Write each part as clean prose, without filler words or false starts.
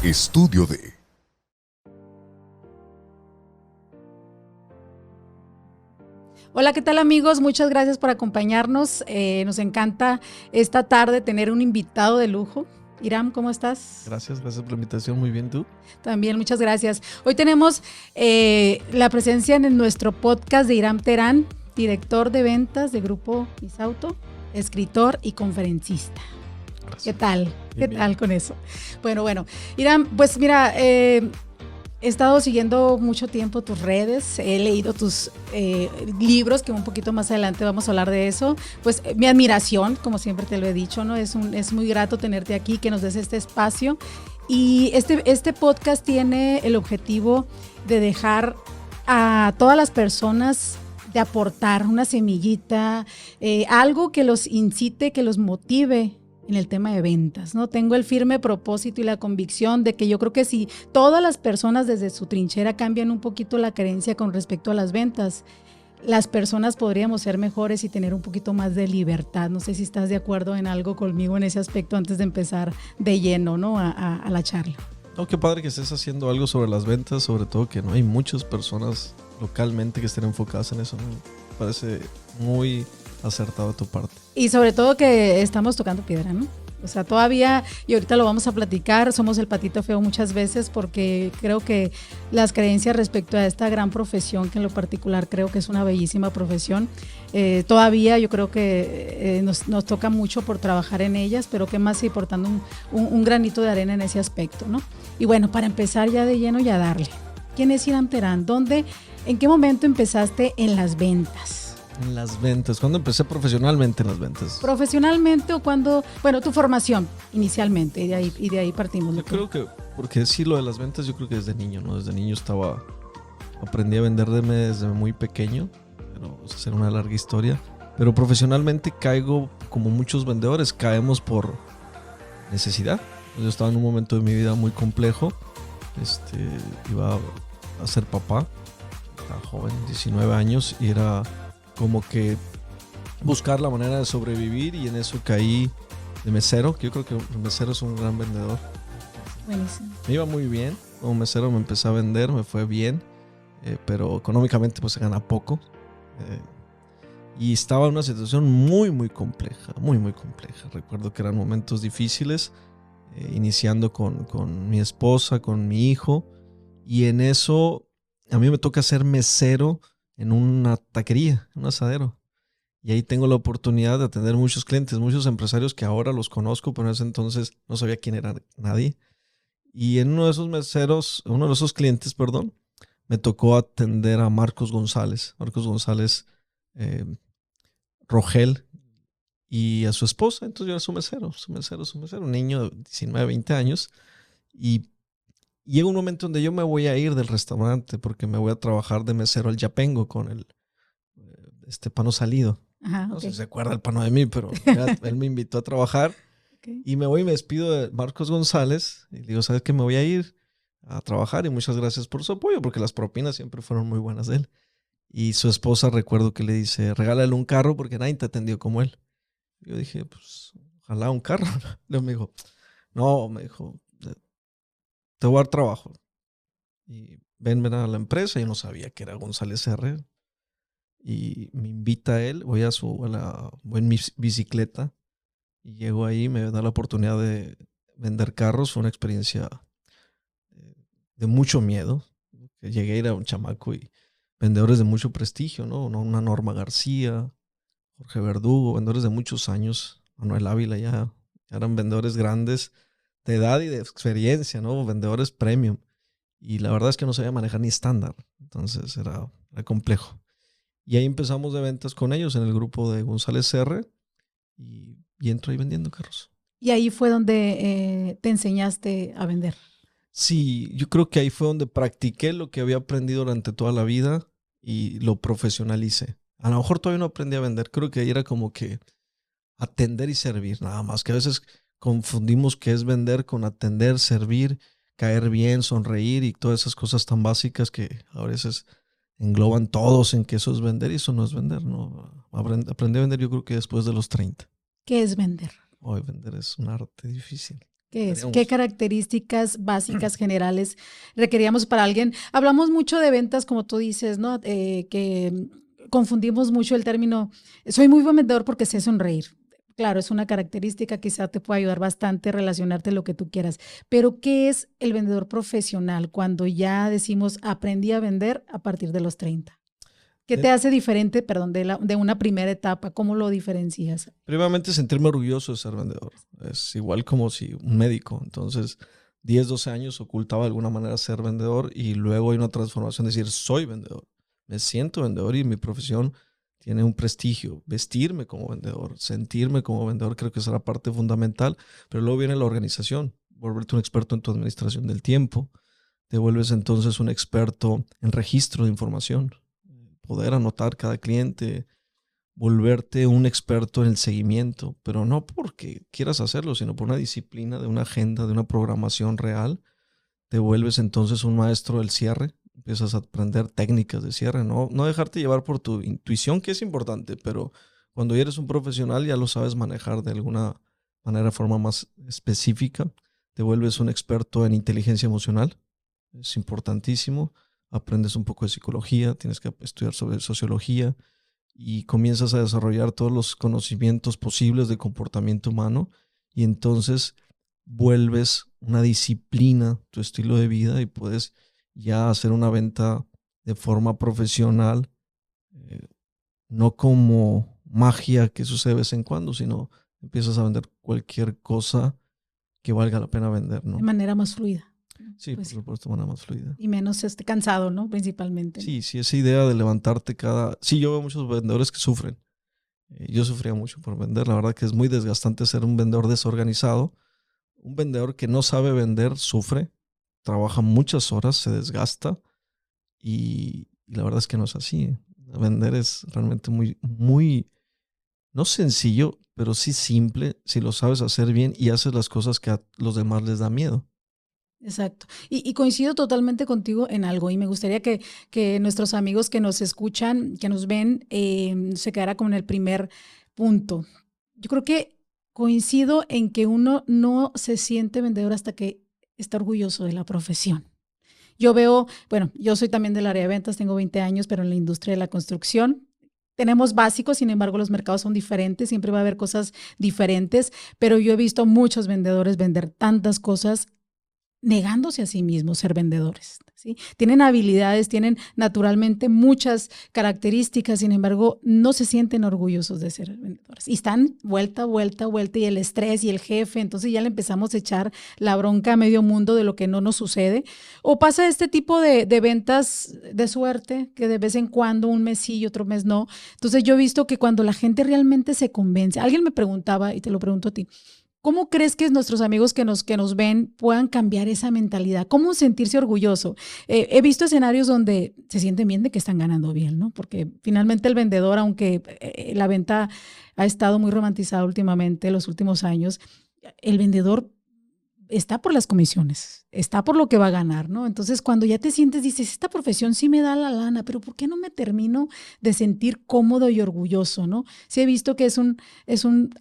Estudio de. Hola, ¿qué tal amigos? Muchas gracias por acompañarnos. Nos encanta esta tarde tener un invitado de lujo. Iram, ¿cómo estás? Gracias por la invitación. Muy bien, ¿tú? También, muchas gracias. Hoy tenemos la presencia en nuestro podcast de Iram Terán, director de ventas de Grupo Misauto, escritor y conferencista. Gracias. ¿Qué tal? Bien, ¿Qué tal con eso? Bueno, Iram, pues mira, he estado siguiendo mucho tiempo tus redes, he leído tus libros, que un poquito más adelante vamos a hablar de eso. Pues mi admiración, como siempre te lo he dicho, ¿no? Es muy grato tenerte aquí, que nos des este espacio. Y este podcast tiene el objetivo de dejar a todas las personas, de aportar una semillita, algo que los incite, que los motive en el tema de ventas, ¿no? Tengo el firme propósito y la convicción de que yo creo que si todas las personas desde su trinchera cambian un poquito la creencia con respecto a las ventas, las personas podríamos ser mejores y tener un poquito más de libertad. No sé si estás de acuerdo en algo conmigo en ese aspecto antes de empezar de lleno, ¿no? a la charla. Oh, qué padre que estés haciendo algo sobre las ventas, sobre todo que no hay muchas personas localmente que estén enfocadas en eso, ¿no? Me parece muy acertado de tu parte. Y sobre todo que estamos tocando piedra, ¿no? O sea, todavía, y ahorita lo vamos a platicar, somos el patito feo muchas veces porque creo que las creencias respecto a esta gran profesión, que en lo particular creo que es una bellísima profesión, todavía yo creo que nos toca mucho por trabajar en ellas, pero que más importando un granito de arena en ese aspecto, ¿no? Y bueno, para empezar ya de lleno y a darle. ¿Quién es Iram Terán? ¿En qué momento empezaste en las ventas? En las ventas, ¿cuándo empecé profesionalmente en las ventas? ¿Profesionalmente o cuando, bueno, tu formación inicialmente y de ahí partimos? Yo creo que, porque sí, lo de las ventas yo creo que desde niño, ¿no? Desde niño aprendí a venderme desde muy pequeño, pero vamos a hacer una larga historia. Pero profesionalmente caigo, como muchos vendedores, caemos por necesidad. Yo estaba en un momento de mi vida muy complejo, iba a ser papá, estaba joven, 19 años, y era como que buscar la manera de sobrevivir, y en eso caí de mesero, que yo creo que el mesero es un gran vendedor. Buenísimo. Me iba muy bien, como mesero me empecé a vender, me fue bien, pero económicamente pues se gana poco, y estaba en una situación muy muy compleja, muy muy compleja. Recuerdo que eran momentos difíciles, iniciando con mi esposa, con mi hijo, y en eso a mí me toca ser mesero en una taquería, un asadero. Y ahí tengo la oportunidad de atender muchos clientes, muchos empresarios que ahora los conozco, pero en ese entonces no sabía quién era nadie. Y en uno de esos clientes, me tocó atender a Marcos González Rogel, y a su esposa. Entonces yo era su mesero, un niño de 19, 20 años. Y llega un momento donde yo me voy a ir del restaurante porque me voy a trabajar de mesero al Yapengo con el Pano Salido. Ajá, No okay. sé si se acuerda el Pano de mí, pero él me invitó a trabajar. Okay. Y me voy y me despido de Marcos González y le digo, ¿sabes qué? Me voy a ir a trabajar y muchas gracias por su apoyo, porque las propinas siempre fueron muy buenas de él. Y su esposa, recuerdo que le dice, regálale un carro porque nadie te atendió como él. Yo dije, pues ojalá un carro. Luego me dijo, no, te voy a dar trabajo y ven a la empresa. Yo no sabía que era González R. Y me invita a él, voy en mi bicicleta y llego ahí, me da la oportunidad de vender carros. Fue una experiencia de mucho miedo. Llegué a ir a un chamaco y vendedores de mucho prestigio, ¿no? Una Norma García, Jorge Verdugo, vendedores de muchos años, Manuel Ávila, ya eran vendedores grandes de edad y de experiencia, ¿no? Vendedores premium. Y la verdad es que no sabía manejar ni estándar, entonces era complejo. Y ahí empezamos de ventas con ellos en el grupo de González R. Y entro ahí vendiendo carros. Y ahí fue donde te enseñaste a vender. Sí, yo creo que ahí fue donde practiqué lo que había aprendido durante toda la vida y lo profesionalicé. A lo mejor todavía no aprendí a vender, creo que ahí era como que atender y servir, nada más, que a veces confundimos qué es vender con atender, servir, caer bien, sonreír y todas esas cosas tan básicas que a veces engloban todos en que eso es vender, y eso no es vender, ¿no? Aprendí a vender yo creo que después de los 30. ¿Qué es vender? Hoy vender es un arte difícil. ¿Qué es? ¿Qué características básicas generales requeríamos para alguien? Hablamos mucho de ventas, como tú dices, ¿no? Que confundimos mucho el término, soy muy buen vendedor porque sé sonreír. Claro, es una característica, quizá te pueda ayudar bastante a relacionarte lo que tú quieras. Pero, ¿qué es el vendedor profesional cuando ya decimos aprendí a vender a partir de los 30? ¿Qué te hace diferente, perdón, de una primera etapa? ¿Cómo lo diferencias? Primeramente, sentirme orgulloso de ser vendedor. Es igual como si un médico. Entonces, 10, 12 años ocultaba de alguna manera ser vendedor y luego hay una transformación, decir, soy vendedor. Me siento vendedor y mi profesión tiene un prestigio. Vestirme como vendedor, sentirme como vendedor, creo que es la parte fundamental. Pero luego viene la organización. Volverte un experto en tu administración del tiempo. Te vuelves entonces un experto en registro de información. Poder anotar cada cliente, volverte un experto en el seguimiento, pero no porque quieras hacerlo, sino por una disciplina, de una agenda, de una programación real. Te vuelves entonces un maestro del cierre, empiezas a aprender técnicas de cierre, no dejarte llevar por tu intuición, que es importante, pero cuando ya eres un profesional ya lo sabes manejar de alguna manera, de forma más específica. Te vuelves un experto en inteligencia emocional, es importantísimo. Aprendes un poco de psicología, tienes que estudiar sobre sociología y comienzas a desarrollar todos los conocimientos posibles de comportamiento humano y entonces vuelves una disciplina, tu estilo de vida y puedes ya hacer una venta de forma profesional, no como magia que sucede de vez en cuando, sino empiezas a vender cualquier cosa que valga la pena vender, ¿no? De manera más fluida. Sí, pues, por supuesto, de manera más fluida. Y menos cansado, ¿no? Principalmente. Sí, sí, esa idea de levantarte cada... Sí, yo veo muchos vendedores que sufren. Yo sufría mucho por vender. La verdad que es muy desgastante ser un vendedor desorganizado. Un vendedor que no sabe vender sufre, trabaja muchas horas, se desgasta y la verdad es que no es así. Vender es realmente muy, muy, no sencillo, pero sí simple si lo sabes hacer bien y haces las cosas que a los demás les da miedo. Exacto. Y coincido totalmente contigo en algo y me gustaría que nuestros amigos que nos escuchan, que nos ven, se quedara con el primer punto. Yo creo que coincido en que uno no se siente vendedor hasta que está orgulloso de la profesión. Yo veo, bueno, yo soy también del área de ventas, tengo 20 años, pero en la industria de la construcción. Tenemos básicos, sin embargo, los mercados son diferentes, siempre va a haber cosas diferentes, pero yo he visto muchos vendedores vender tantas cosas negándose a sí mismos ser vendedores, ¿sí? Tienen habilidades, tienen naturalmente muchas características, sin embargo, no se sienten orgullosos de ser vendedores. Y están vuelta, y el estrés y el jefe, entonces ya le empezamos a echar la bronca a medio mundo de lo que no nos sucede. O pasa este tipo de ventas de suerte, que de vez en cuando, un mes sí y otro mes no. Entonces yo he visto que cuando la gente realmente se convence, alguien me preguntaba, y te lo pregunto a ti, ¿cómo crees que nuestros amigos que nos ven puedan cambiar esa mentalidad? ¿Cómo sentirse orgulloso? He visto escenarios donde se sienten bien de que están ganando bien, ¿no? Porque finalmente el vendedor, aunque la venta ha estado muy romantizada últimamente, los últimos años, el vendedor está por las comisiones, está por lo que va a ganar, ¿no? Entonces, cuando ya te sientes, dices, esta profesión sí me da la lana, pero ¿por qué no me termino de sentir cómodo y orgulloso, no? Sí he visto que es un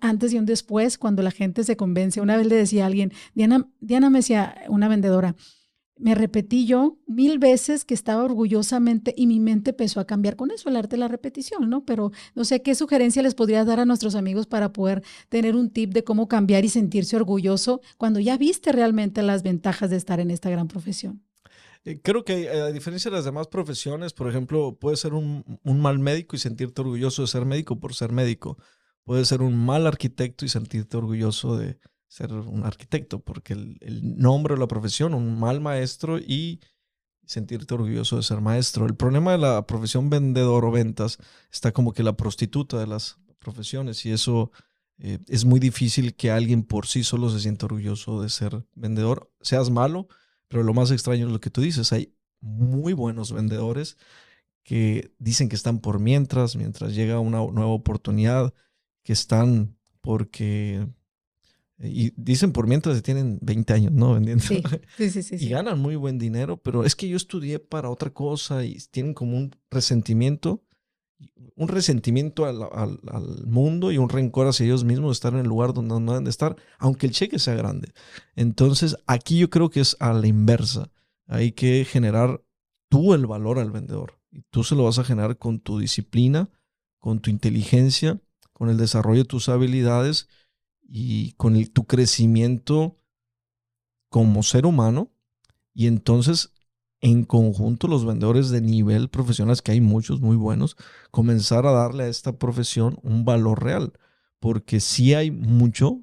antes y un después cuando la gente se convence. Una vez le decía a alguien, Diana me decía, una vendedora, me repetí yo 1000 veces que estaba orgullosamente y mi mente empezó a cambiar con eso, el arte de la repetición, ¿no? Pero no sé qué sugerencia les podrías dar a nuestros amigos para poder tener un tip de cómo cambiar y sentirse orgulloso cuando ya viste realmente las ventajas de estar en esta gran profesión. Creo que a diferencia de las demás profesiones, por ejemplo, puedes ser un mal médico y sentirte orgulloso de ser médico por ser médico. Puedes ser un mal arquitecto y sentirte orgulloso de ser un arquitecto, porque el nombre o la profesión, un mal maestro y sentirte orgulloso de ser maestro. El problema de la profesión vendedor o ventas está como que la prostituta de las profesiones y eso es muy difícil que alguien por sí solo se sienta orgulloso de ser vendedor, seas malo, pero lo más extraño es lo que tú dices, hay muy buenos vendedores que dicen que están por mientras llega una nueva oportunidad, que están porque... Y dicen por mientras que tienen 20 años, ¿no? Vendiendo. Sí. Y ganan muy buen dinero, pero es que yo estudié para otra cosa y tienen como un resentimiento un resentimiento al mundo y un rencor hacia ellos mismos de estar en el lugar donde no deben de estar, aunque el cheque sea grande. Entonces, aquí yo creo que es a la inversa. Hay que generar tú el valor al vendedor. Y tú se lo vas a generar con tu disciplina, con tu inteligencia, con el desarrollo de tus habilidades y con tu crecimiento como ser humano. Y entonces, en conjunto, los vendedores de nivel profesionales, que hay muchos muy buenos, comenzar a darle a esta profesión un valor real. Porque sí hay mucho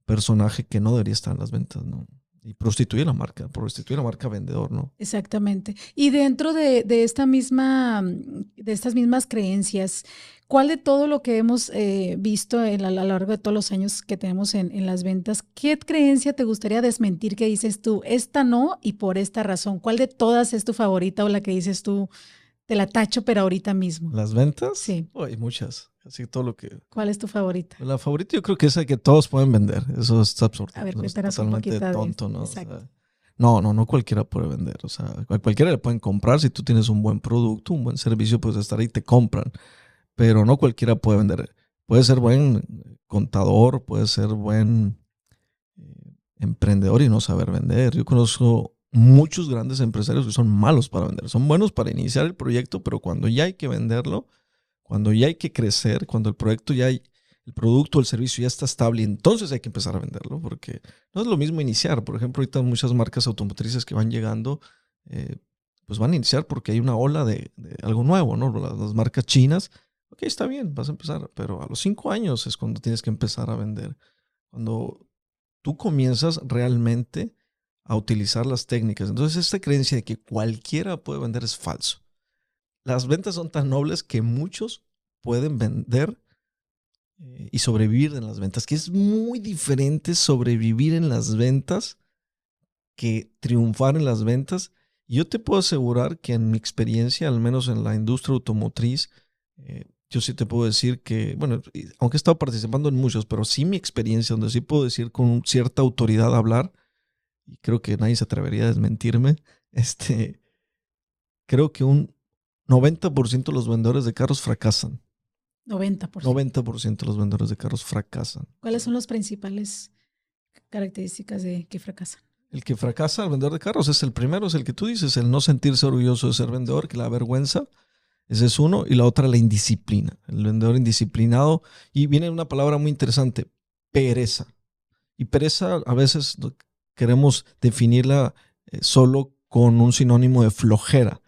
personaje que no debería estar en las ventas, ¿no? Y prostituye la marca vendedor, ¿no? Exactamente. Y dentro de esta misma, de estas mismas creencias, ¿cuál de todo lo que hemos visto a lo largo de todos los años que tenemos en las ventas, qué creencia te gustaría desmentir que dices tú, esta no y por esta razón? ¿Cuál de todas es tu favorita o la que dices tú, te la tacho pero ahorita mismo? ¿Las ventas? Sí. Oh, hay muchas. Así todo lo que... ¿Cuál es tu favorita? La favorita yo creo que es la que todos pueden vender. Eso es absurdo. A ver, Es cuéntanos un totalmente poquito tonto, ¿no? Exacto. O sea, no cualquiera puede vender. O sea, cualquiera le pueden comprar. Si tú tienes un buen producto, un buen servicio, puedes estar ahí y te compran. Pero no cualquiera puede vender. Puede ser buen contador, puede ser buen emprendedor y no saber vender. Yo conozco muchos grandes empresarios que son malos para vender. Son buenos para iniciar el proyecto, pero cuando ya hay que venderlo, cuando ya hay que crecer, cuando el proyecto ya hay, el producto o el servicio ya está estable, entonces hay que empezar a venderlo, porque no es lo mismo iniciar. Por ejemplo, ahorita muchas marcas automotrices que van llegando, pues van a iniciar porque hay una ola de algo nuevo, ¿no? Las marcas chinas, ok, está bien, vas a empezar, pero a los 5 años es cuando tienes que empezar a vender. Cuando tú comienzas realmente a utilizar las técnicas. Entonces, esta creencia de que cualquiera puede vender es falso. Las ventas son tan nobles que muchos pueden vender y sobrevivir en las ventas, que es muy diferente sobrevivir en las ventas que triunfar en las ventas. Y yo te puedo asegurar que en mi experiencia, al menos en la industria automotriz, yo sí te puedo decir que, bueno, aunque he estado participando en muchos, pero sí mi experiencia, donde sí puedo decir con cierta autoridad hablar, y creo que nadie se atrevería a desmentirme, creo que un 90% de los vendedores de carros fracasan. 90%. 90% de los vendedores de carros fracasan. ¿Cuáles son las principales características de que fracasan? El que fracasa al vendedor de carros es el primero, es el que tú dices, el no sentirse orgulloso de ser vendedor, que la vergüenza. Ese es uno. Y la otra, la indisciplina. El vendedor indisciplinado. Y viene una palabra muy interesante, pereza. Y pereza a veces queremos definirla solo con un sinónimo de flojera.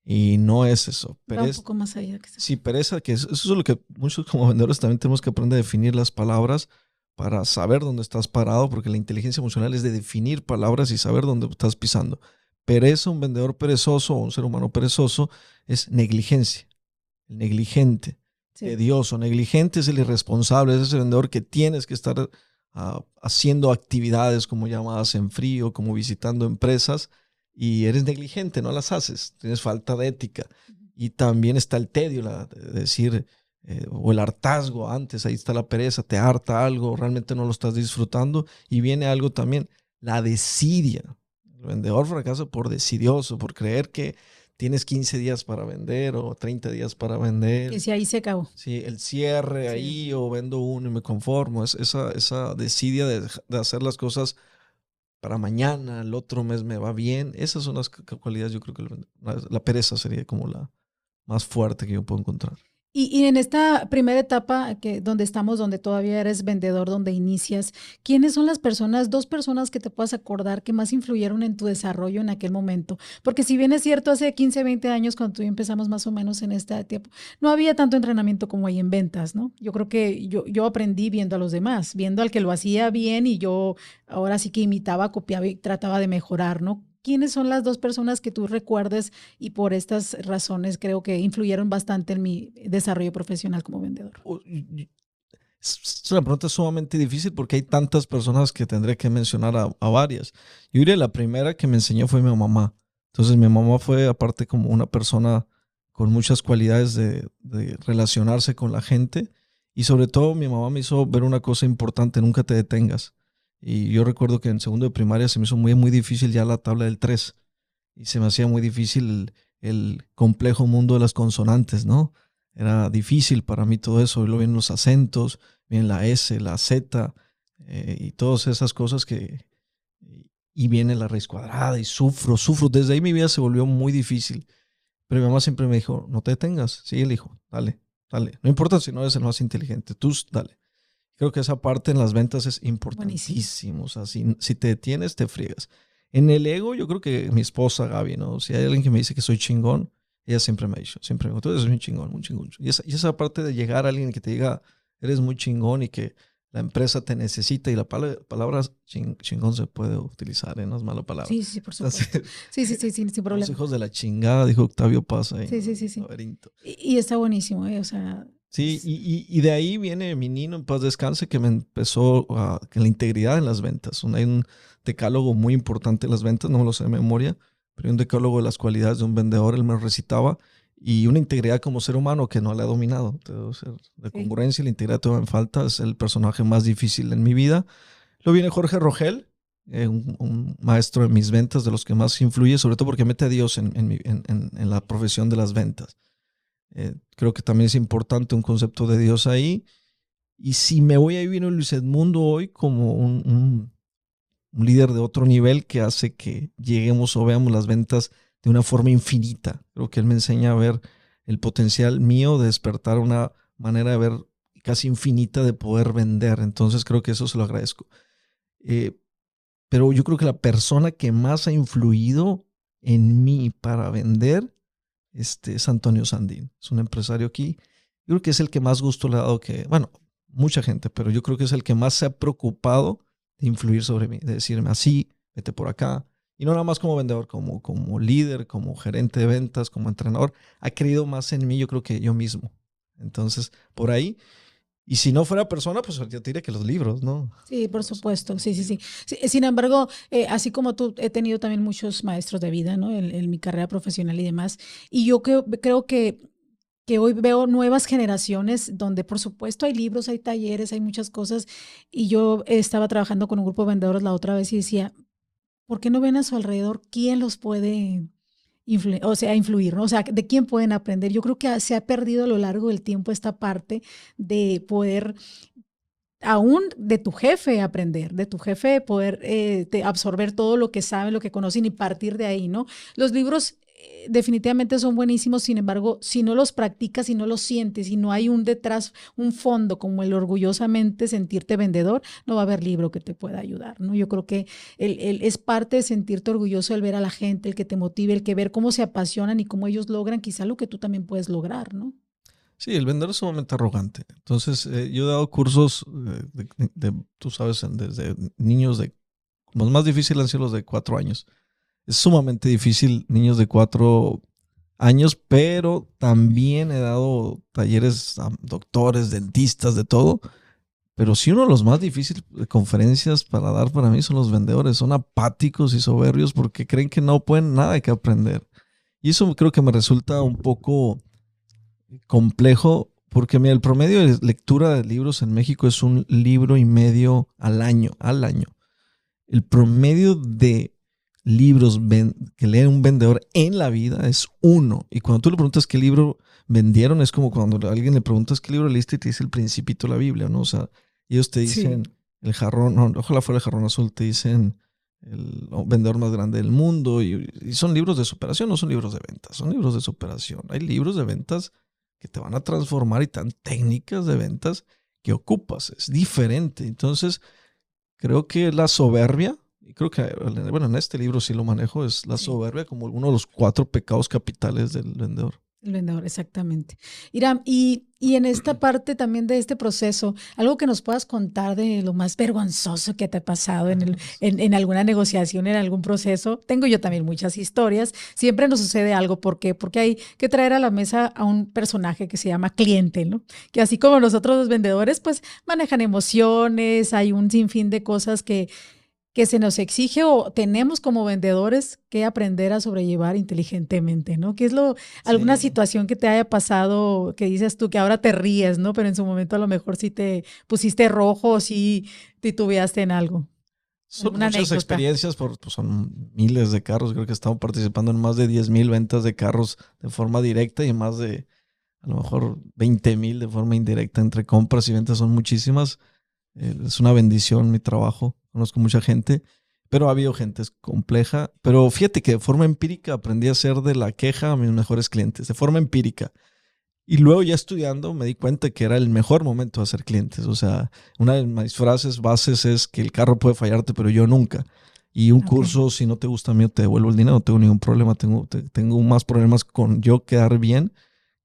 Y no es eso. Va un poco más allá. Que sí, pereza, que eso es lo que muchos como vendedores también tenemos que aprender a definir las palabras para saber dónde estás parado, porque la inteligencia emocional es de definir palabras y saber dónde estás pisando. Pereza, un vendedor perezoso o un ser humano perezoso, es negligencia. El negligente, tedioso. Negligente es el irresponsable, es ese vendedor que tienes que estar haciendo actividades como llamadas en frío, como visitando empresas, y eres negligente, no las haces, tienes falta de ética. Y también está el tedio, de decir, o el hartazgo antes, ahí está la pereza, te harta algo, realmente no lo estás disfrutando. Y viene algo también, la desidia. El vendedor fracasa por desidioso, por creer que tienes 15 días para vender o 30 días para vender. Que si ahí se acabó. Sí, el cierre ahí o vendo uno y me conformo. Es esa desidia de hacer las cosas para mañana, el otro mes me va bien. Esas son las cualidades, yo creo que la pereza sería como la más fuerte que yo puedo encontrar. Y en esta primera etapa donde estamos, donde todavía eres vendedor, donde inicias, ¿quiénes son las personas, 2 personas que te puedas acordar que más influyeron en tu desarrollo en aquel momento? Porque si bien es cierto, hace 15, 20 años, cuando tú y yo empezamos más o menos en este tiempo, no había tanto entrenamiento como hay en ventas, ¿no? Yo creo que yo aprendí viendo a los demás, viendo al que lo hacía bien y yo ahora sí que imitaba, copiaba y trataba de mejorar, ¿no? ¿Quiénes son las 2 personas que tú recuerdes y por estas razones creo que influyeron bastante en mi desarrollo profesional como vendedor? Es una pregunta sumamente difícil porque hay tantas personas que tendré que mencionar a varias. Yo diría la primera que me enseñó fue mi mamá. Entonces mi mamá fue aparte como una persona con muchas cualidades de relacionarse con la gente y sobre todo mi mamá me hizo ver una cosa importante, nunca te detengas. Y yo recuerdo que en segundo de primaria se me hizo muy, muy difícil ya la tabla del 3 y se me hacía muy difícil el complejo mundo de las consonantes, ¿no? era difícil para mí todo eso. Y luego vienen los acentos, viene la S, la Z y todas esas cosas y viene la raíz cuadrada y sufro. Desde ahí mi vida se volvió muy difícil. Pero mi mamá siempre me dijo, no te detengas, sigue el hijo, dale. No importa si no eres el más inteligente, tú dale. Creo que esa parte en las ventas es importantísimo. O sea, si te detienes, te friegas. En el ego, yo creo que mi esposa, Gaby, ¿no? Si hay alguien que me dice que soy chingón, ella siempre me ha dicho, siempre me dijo, tú eres muy chingón, muy chingón. Y esa parte de llegar a alguien que te diga, eres muy chingón y que la empresa te necesita, y la palabra chingón se puede utilizar, ¿eh? No es mala palabra. Sí, por supuesto. Entonces, sí, sin problema. Los hijos de la chingada, dijo Octavio Paz ahí. Sí. Y está buenísimo, o sea... Sí, y de ahí viene mi Nino, en paz descanse, que me empezó con la integridad en las ventas. Hay un decálogo muy importante en las ventas, no me lo sé de memoria, pero hay un decálogo de las cualidades de un vendedor, él me recitaba, y una integridad como ser humano que no la he dominado. La congruencia y la integridad todavía me falta, es el personaje más difícil en mi vida. Luego viene Jorge Rogel, un maestro de mis ventas, de los que más influye, sobre todo porque mete a Dios en la profesión de las ventas. Creo que también es importante un concepto de Dios ahí. Y si me voy a vivir en Luis Edmundo hoy como un líder de otro nivel que hace que lleguemos o veamos las ventas de una forma infinita. Creo que él me enseña a ver el potencial mío de despertar una manera de ver casi infinita de poder vender. Entonces creo que eso se lo agradezco. Pero yo creo que la persona que más ha influido en mí para vender es Antonio Sandín. Es un empresario aquí. Yo creo que es el que más gusto le ha dado mucha gente, pero yo creo que es el que más se ha preocupado de influir sobre mí, de decirme así, vete por acá. Y no nada más como vendedor, como líder, como gerente de ventas, como entrenador. Ha creído más en mí, yo creo, que yo mismo. Entonces, por ahí. Y si no fuera persona, pues yo te diría que los libros, ¿no? Sí, por supuesto, sí. Sin embargo, así como tú, he tenido también muchos maestros de vida, ¿no? En mi carrera profesional y demás. Y yo creo que hoy veo nuevas generaciones donde, por supuesto, hay libros, hay talleres, hay muchas cosas. Y yo estaba trabajando con un grupo de vendedores la otra vez y decía, ¿por qué no ven a su alrededor quién los puede influir, ¿no? O sea, ¿de quién pueden aprender? Yo creo que se ha perdido a lo largo del tiempo esta parte de poder, aún de tu jefe aprender, de tu jefe poder absorber todo lo que saben, lo que conocen y partir de ahí, ¿no? Los libros definitivamente son buenísimos, sin embargo, si no los practicas, si no los sientes, si no hay un detrás, un fondo como el orgullosamente sentirte vendedor, no va a haber libro que te pueda ayudar, ¿no? Yo creo que es parte de sentirte orgulloso el ver a la gente, el que te motive, el que ver cómo se apasionan y cómo ellos logran quizá lo que tú también puedes lograr, ¿no? Sí, el vendedor es sumamente arrogante. Entonces, yo he dado cursos tú sabes, desde niños los más difíciles han sido los de 4 años. Es sumamente difícil niños de 4 años, pero también he dado talleres a doctores, dentistas, de todo. Pero sí, uno de los más difíciles de conferencias para dar para mí son los vendedores. Son apáticos y soberbios porque creen que no pueden nada que aprender. Y eso creo que me resulta un poco complejo porque mira, el promedio de lectura de libros en México es 1,5 libros al año. El promedio de libros que lee un vendedor en la vida es 1. Y cuando tú le preguntas qué libro vendieron, es como cuando a alguien le preguntas qué libro leíste y te dice El Principito de la Biblia, ¿no? O sea, ellos te dicen el jarrón, no, ojalá fuera el jarrón azul, te dicen el vendedor más grande del mundo. Y son libros de superación, no son libros de ventas, son libros de superación. Hay libros de ventas que te van a transformar y tan técnicas de ventas que ocupas. Es diferente. Entonces, creo que la soberbia, y creo que, en este libro sí lo manejo, es la soberbia como uno de los 4 pecados capitales del vendedor. El vendedor, exactamente. Iram, y en esta parte también de este proceso, algo que nos puedas contar de lo más vergonzoso que te ha pasado en alguna negociación, en algún proceso. Tengo yo también muchas historias. Siempre nos sucede algo. ¿Por qué? Porque hay que traer a la mesa a un personaje que se llama cliente, ¿no? Que así como nosotros los vendedores, pues manejan emociones, hay un sinfín de cosas que se nos exige o tenemos como vendedores que aprender a sobrellevar inteligentemente, ¿no? ¿Qué es alguna situación que te haya pasado que dices tú que ahora te ríes, ¿no? Pero en su momento a lo mejor sí te pusiste rojo o sí titubeaste en algo? Son muchas experiencias, pues son miles de carros. Creo que estamos participando en más de 10,000 ventas de carros de forma directa y más de a lo mejor 20,000 de forma indirecta entre compras y ventas son muchísimas. Es una bendición mi trabajo, conozco mucha gente, pero ha habido gente compleja. Pero fíjate que de forma empírica aprendí a hacer de la queja a mis mejores clientes, de forma empírica. Y luego ya estudiando me di cuenta que era el mejor momento de hacer clientes. O sea, una de mis frases bases es que el carro puede fallarte, pero yo nunca. Y un curso, si no te gusta a mí, te devuelvo el dinero, no tengo ningún problema. Tengo más problemas con yo quedar bien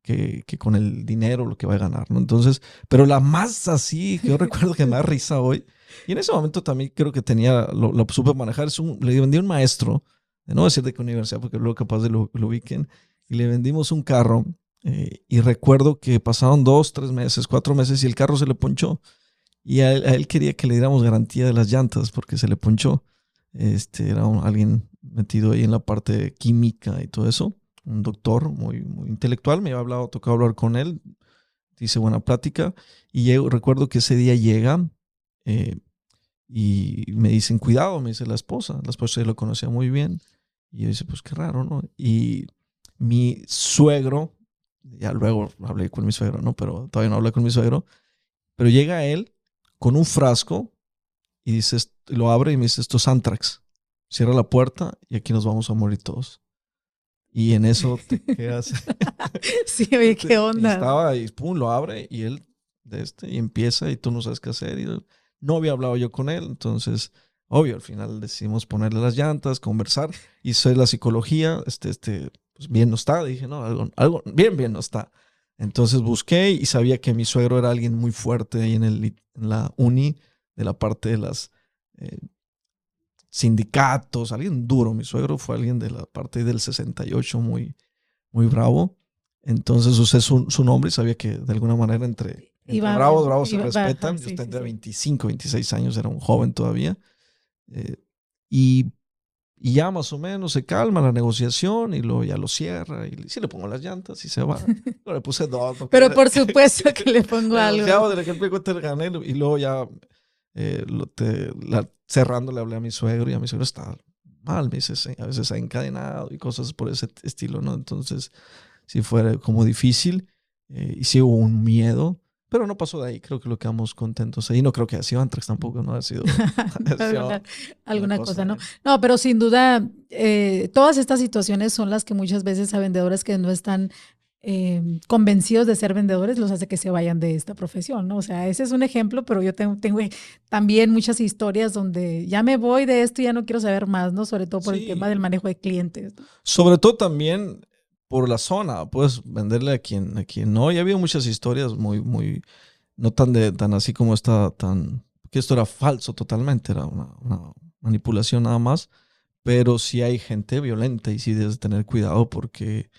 que con el dinero, lo que va a ganar, ¿no? Entonces, pero la más así, que yo recuerdo que me da risa hoy, y en ese momento también creo que lo supe manejar, le vendí a un maestro, de no decir de qué universidad, porque luego capaz de lo ubiquen, y le vendimos un carro, y recuerdo que pasaron 2, 3 meses, 4 meses, y el carro se le ponchó, y a él quería que le diéramos garantía de las llantas, porque se le ponchó. Era alguien metido ahí en la parte química y todo eso, un doctor muy, muy intelectual. Me había tocado hablar con él, hice buena plática, y recuerdo que ese día llega y me dicen, cuidado, me dice la esposa ya lo conocía muy bien, y yo dice, pues qué raro, ¿no? Y mi suegro, ya luego hablé con mi suegro, ¿no? Pero todavía no hablé con mi suegro, pero llega él con un frasco y dice, lo abre y me dice, esto es Antrax. Cierra la puerta y aquí nos vamos a morir todos. Y en eso te quedas. Sí, oye, qué onda. Estaba y pum, lo abre y él y empieza y tú no sabes qué hacer. Y no había hablado yo con él, entonces, obvio, al final decidimos ponerle las llantas, conversar. Hice la psicología, pues bien no está. Dije, no, algo bien no está. Entonces busqué y sabía que mi suegro era alguien muy fuerte ahí en la uni, de la parte de las sindicatos, alguien duro. Mi suegro fue alguien de la parte del 68, muy, muy bravo. Entonces usé su nombre y sabía que de alguna manera entre bravos se respetan. Yo tendría 25, 26 años, era un joven todavía. Y ya más o menos se calma la negociación y luego ya lo cierra y sí le pongo las llantas y se va. No, le puse 2. No, pero por supuesto que le pongo algo. Del ejemplo te gané y luego ya cerrando le hablé a mi suegro y a mi suegro está mal, me dice, a veces ha encadenado y cosas por ese estilo, ¿no? Entonces sí fue como difícil y sí hubo un miedo, pero no pasó de ahí, creo que lo quedamos contentos ahí. No creo que haya sido Antrax tampoco, no ha sido alguna cosa, ¿no? No, pero sin duda todas estas situaciones son las que muchas veces a vendedores que no están convencidos de ser vendedores los hace que se vayan de esta profesión, ¿no? O sea, ese es un ejemplo, pero yo tengo también muchas historias donde ya me voy de esto y ya no quiero saber más, ¿no? Sobre todo por el tema del manejo de clientes, ¿no? Sobre todo también por la zona, puedes venderle a quien no. Y ha habido muchas historias muy, no tan así como que esto era falso totalmente, era una manipulación nada más, pero sí hay gente violenta y sí debes tener cuidado porque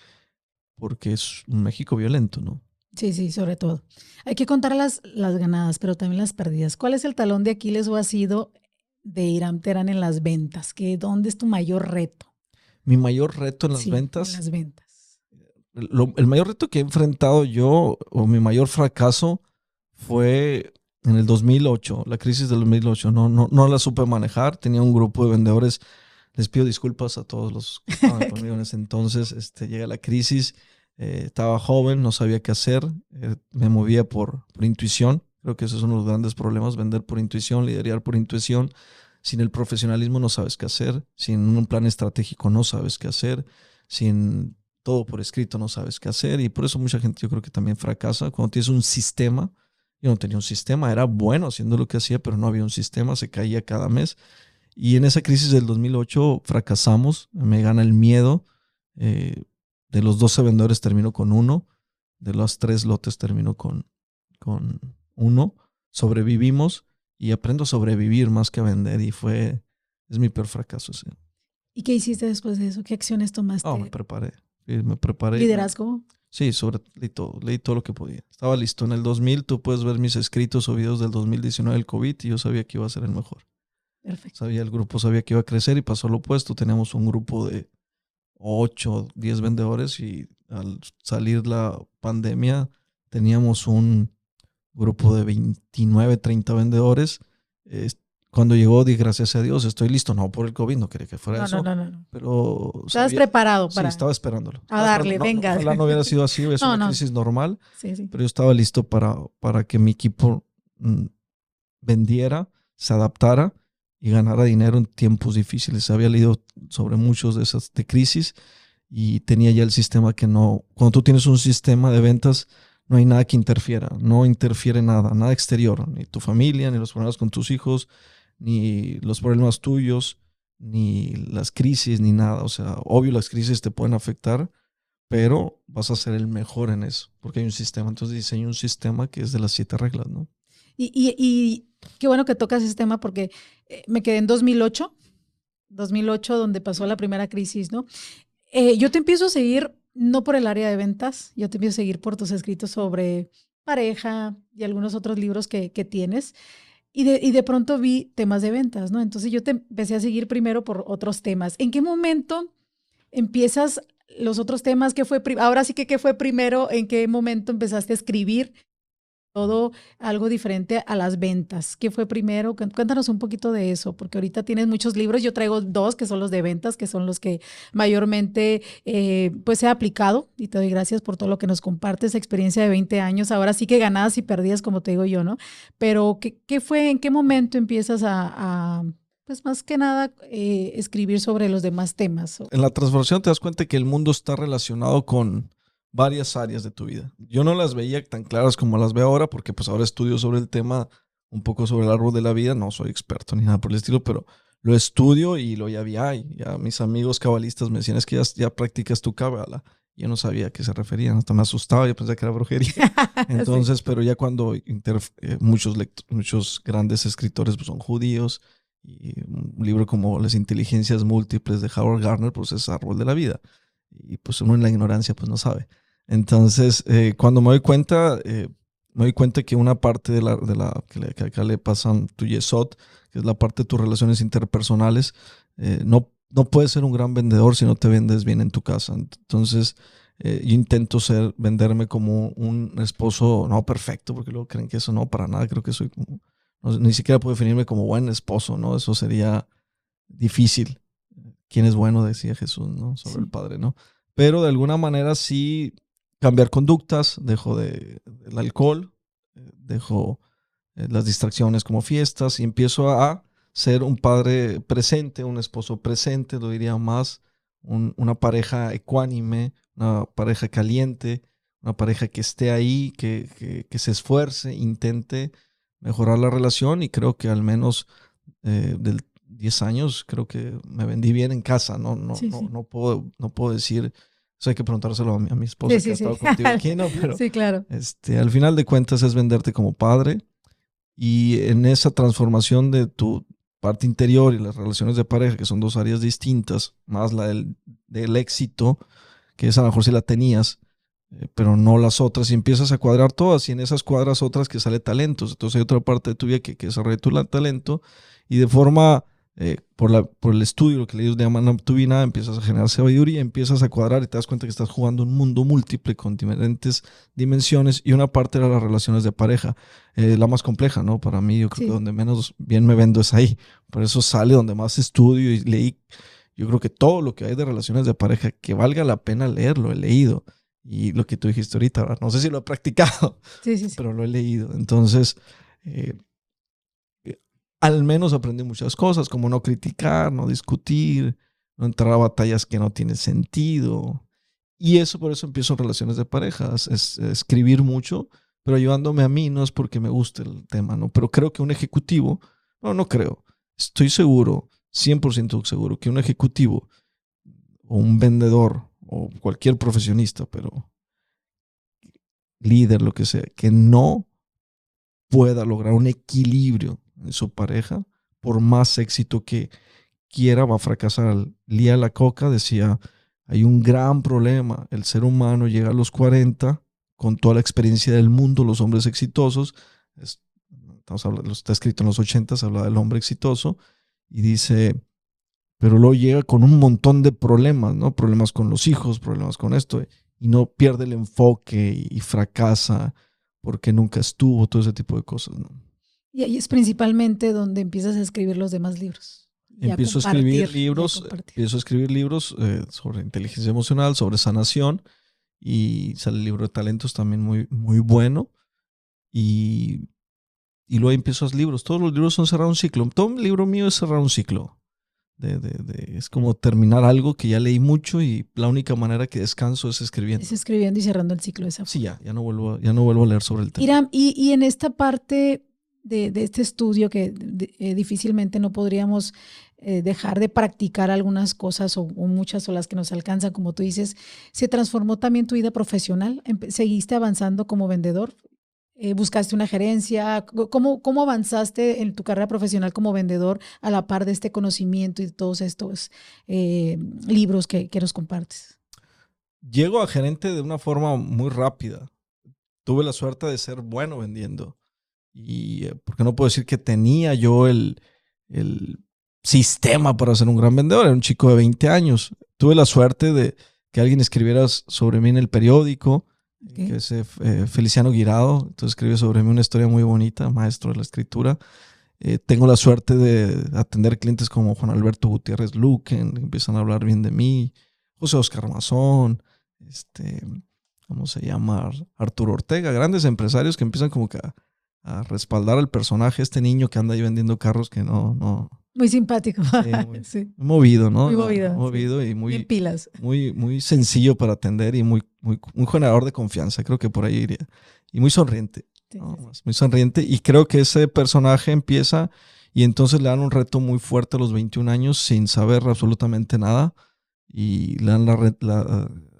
es un México violento, ¿no? Sí, sobre todo. Hay que contar las ganadas, pero también las perdidas. ¿Cuál es el talón de Aquiles o ha sido de Hiram Terán en las ventas? ¿Dónde es tu mayor reto? Mi mayor reto en las ventas. En las ventas. El mayor reto que he enfrentado yo, o mi mayor fracaso, fue en el 2008, la crisis del 2008. No la supe manejar. Tenía un grupo de vendedores. Les pido disculpas a todos los que estaban conmigo en ese entonces. Llega la crisis. Estaba joven, no sabía qué hacer. Me movía por intuición. Creo que ese es uno de los grandes problemas, vender por intuición, liderar por intuición. Sin el profesionalismo no sabes qué hacer. Sin un plan estratégico no sabes qué hacer. Sin todo por escrito no sabes qué hacer. Y por eso mucha gente yo creo que también fracasa. Cuando tienes un sistema, yo no tenía un sistema, era bueno haciendo lo que hacía, pero no había un sistema, se caía cada mes. Y en esa crisis del 2008 fracasamos, me gana el miedo. De los 12 vendedores termino con 1, de los 3 lotes termino con 1. Sobrevivimos y aprendo a sobrevivir más que a vender y es mi peor fracaso. Sí. ¿Y qué hiciste después de eso? ¿Qué acciones tomaste? Me preparé. Sí, me preparé. ¿Liderazgo? Sí, leí todo lo que podía. Estaba listo. En el 2000 tú puedes ver mis escritos o videos del 2019 del COVID y yo sabía que iba a ser el mejor. Perfecto. El grupo sabía que iba a crecer y pasó lo opuesto. Teníamos un grupo de 8, 10 vendedores y al salir la pandemia teníamos un grupo de 29, 30 vendedores cuando llegó, di gracias a Dios, estoy listo. No por el COVID, no quería que fuera No, eso. no. Pero Estabas preparado para... Sí, estaba esperándolo. A darle, No, venga. ojalá no hubiera sido así, es una crisis normal. Sí. Pero yo estaba listo para que mi equipo vendiera, se adaptara y ganara dinero en tiempos difíciles. Había leído sobre muchos de esas de crisis y tenía ya el sistema que no... Cuando tú tienes un sistema de ventas, no hay nada que interfiera. No interfiere nada exterior. Ni tu familia, ni los problemas con tus hijos, ni los problemas tuyos, ni las crisis, ni nada. O sea, obvio las crisis te pueden afectar, pero vas a ser el mejor en eso, porque hay un sistema. Entonces diseño un sistema que es de las 7 reglas, ¿no? Y qué bueno que tocas ese tema porque me quedé en 2008, donde pasó la primera crisis, ¿no? Yo te empiezo a seguir no por el área de ventas, yo te empiezo a seguir por tus escritos sobre pareja y algunos otros libros que tienes. Y de pronto vi temas de ventas, ¿no? Entonces yo te empecé a seguir primero por otros temas. ¿En qué momento empiezas los otros temas? Ahora sí que, ¿qué fue primero? ¿En qué momento empezaste a escribir todo algo diferente a las ventas? ¿Qué fue primero? Cuéntanos un poquito de eso, porque ahorita tienes muchos libros. Yo traigo 2 que son los de ventas, que son los que mayormente pues he aplicado, y te doy gracias por todo lo que nos compartes, experiencia de 20 años, ahora sí que ganadas y perdidas, como te digo yo, ¿no? Pero ¿qué fue, en qué momento empiezas pues más que nada escribir sobre los demás temas? En la transformación te das cuenta que el mundo está relacionado con varias áreas de tu vida. Yo no las veía tan claras como las veo ahora, porque pues ahora estudio sobre el tema, un poco sobre el árbol de la vida. No soy experto ni nada por el estilo, pero lo estudio y lo ya vi. Ya mis amigos cabalistas me decían, es que ya practicas tu cábala. Yo no sabía a qué se referían, hasta me asustaba, yo pensé que era brujería. Entonces, sí. Pero ya cuando muchos grandes escritores pues, son judíos, y un libro como Las inteligencias múltiples de Howard Gardner, pues es árbol de la vida. Y pues uno en la ignorancia pues no sabe. Entonces, cuando me doy cuenta que una parte que acá le pasan tu yesod, que es la parte de tus relaciones interpersonales, no puedes ser un gran vendedor si no te vendes bien en tu casa. Entonces, yo intento venderme como un esposo, no perfecto, porque luego creen que eso no, para nada, creo que soy como, ni siquiera puedo definirme como buen esposo, ¿no? Eso sería difícil. ¿Quién es bueno? Decía Jesús, ¿no? Sobre el Padre, ¿no? Pero de alguna manera sí cambiar conductas, dejo del alcohol, dejo las distracciones como fiestas y empiezo a ser un padre presente, un esposo presente, lo diría más, una pareja ecuánime, una pareja caliente, una pareja que esté ahí, que se esfuerce, intente mejorar la relación, y creo que al menos del 10 años creo que me vendí bien en casa. No puedo decir, eso hay que preguntárselo a mi esposa que ha estado contigo aquí, ¿no? Pero sí, claro. Al final de cuentas es venderte como padre, y en esa transformación de tu parte interior y las relaciones de pareja, que son 2 áreas distintas, más la del éxito, que esa a lo mejor sí la tenías, pero no las otras, y empiezas a cuadrar todas, y en esas cuadras otras que sale talentos. Entonces hay otra parte de tu vida que desarrolla tu talento, y de forma, por el estudio, lo que le llaman tubina, empiezas a generar sabiduría, empiezas a cuadrar y te das cuenta que estás jugando un mundo múltiple con diferentes dimensiones, y una parte era las relaciones de pareja, la más compleja, ¿no? Para mí, yo creo que donde menos bien me vendo es ahí. Por eso sale donde más estudio y leí. Yo creo que todo lo que hay de relaciones de pareja que valga la pena leerlo, he leído. Y lo que tú dijiste ahorita, ¿verdad? No sé si lo he practicado, pero lo he leído. Entonces, al menos aprendí muchas cosas, como no criticar, no discutir, no entrar a batallas que no tienen sentido. Y por eso empiezo en relaciones de parejas, es escribir mucho, pero ayudándome a mí, no es porque me guste el tema, ¿no? Pero creo que un ejecutivo, no creo, estoy seguro, 100% seguro, que un ejecutivo o un vendedor o cualquier profesionista, pero líder, lo que sea, que no pueda lograr un equilibrio en su pareja, por más éxito que quiera, va a fracasar. Lía Iacocca decía, hay un gran problema, el ser humano llega a los 40 con toda la experiencia del mundo, los hombres exitosos, está escrito en los 80, habla del hombre exitoso, y dice, pero luego llega con un montón de problemas, ¿no? Problemas con los hijos, problemas con esto, y no pierde el enfoque y fracasa porque nunca estuvo, todo ese tipo de cosas, ¿no? Y ahí es principalmente donde empiezas a escribir los demás libros. Empiezo a escribir libros sobre inteligencia emocional, sobre sanación, y sale el libro de talentos también muy, muy bueno. Y luego empiezo a hacer libros. Todos los libros son cerrar un ciclo. Todo un libro mío es cerrar un ciclo. Es como terminar algo que ya leí mucho y la única manera que descanso es escribiendo. Es escribiendo y cerrando el ciclo de esa forma. Sí, ya no vuelvo a leer sobre el tema. Hiram, y en esta parte de este estudio que difícilmente no podríamos dejar de practicar algunas cosas o muchas o las que nos alcanzan, como tú dices, ¿se transformó también tu vida profesional? ¿Seguiste avanzando como vendedor? ¿Buscaste una gerencia? ¿Cómo avanzaste en tu carrera profesional como vendedor a la par de este conocimiento y de todos estos libros que nos compartes? Llego a gerente de una forma muy rápida. Tuve la suerte de ser bueno vendiendo. Y porque no puedo decir que tenía yo el sistema para ser un gran vendedor. Era un chico de 20 años. Tuve la suerte de que alguien escribiera sobre mí en el periódico, que es Feliciano Guirado. Entonces escribe sobre mí una historia muy bonita, maestro de la escritura. Tengo la suerte de atender clientes como Juan Alberto Gutiérrez Luquen, que empiezan a hablar bien de mí. José Oscar Mazón, ¿cómo se llama? Arturo Ortega, grandes empresarios que empiezan como que a respaldar al personaje, este niño que anda ahí vendiendo carros que no. Muy simpático. Sí. Muy movido, ¿no? Muy movido. Sí. Y muy bien pilas. Muy sencillo para atender y muy generador de confianza, creo que por ahí iría. Y muy sonriente. Sí, ¿no? Sí. Muy sonriente. Y creo que ese personaje empieza y entonces le dan un reto muy fuerte a los 21 años sin saber absolutamente nada. Y le dan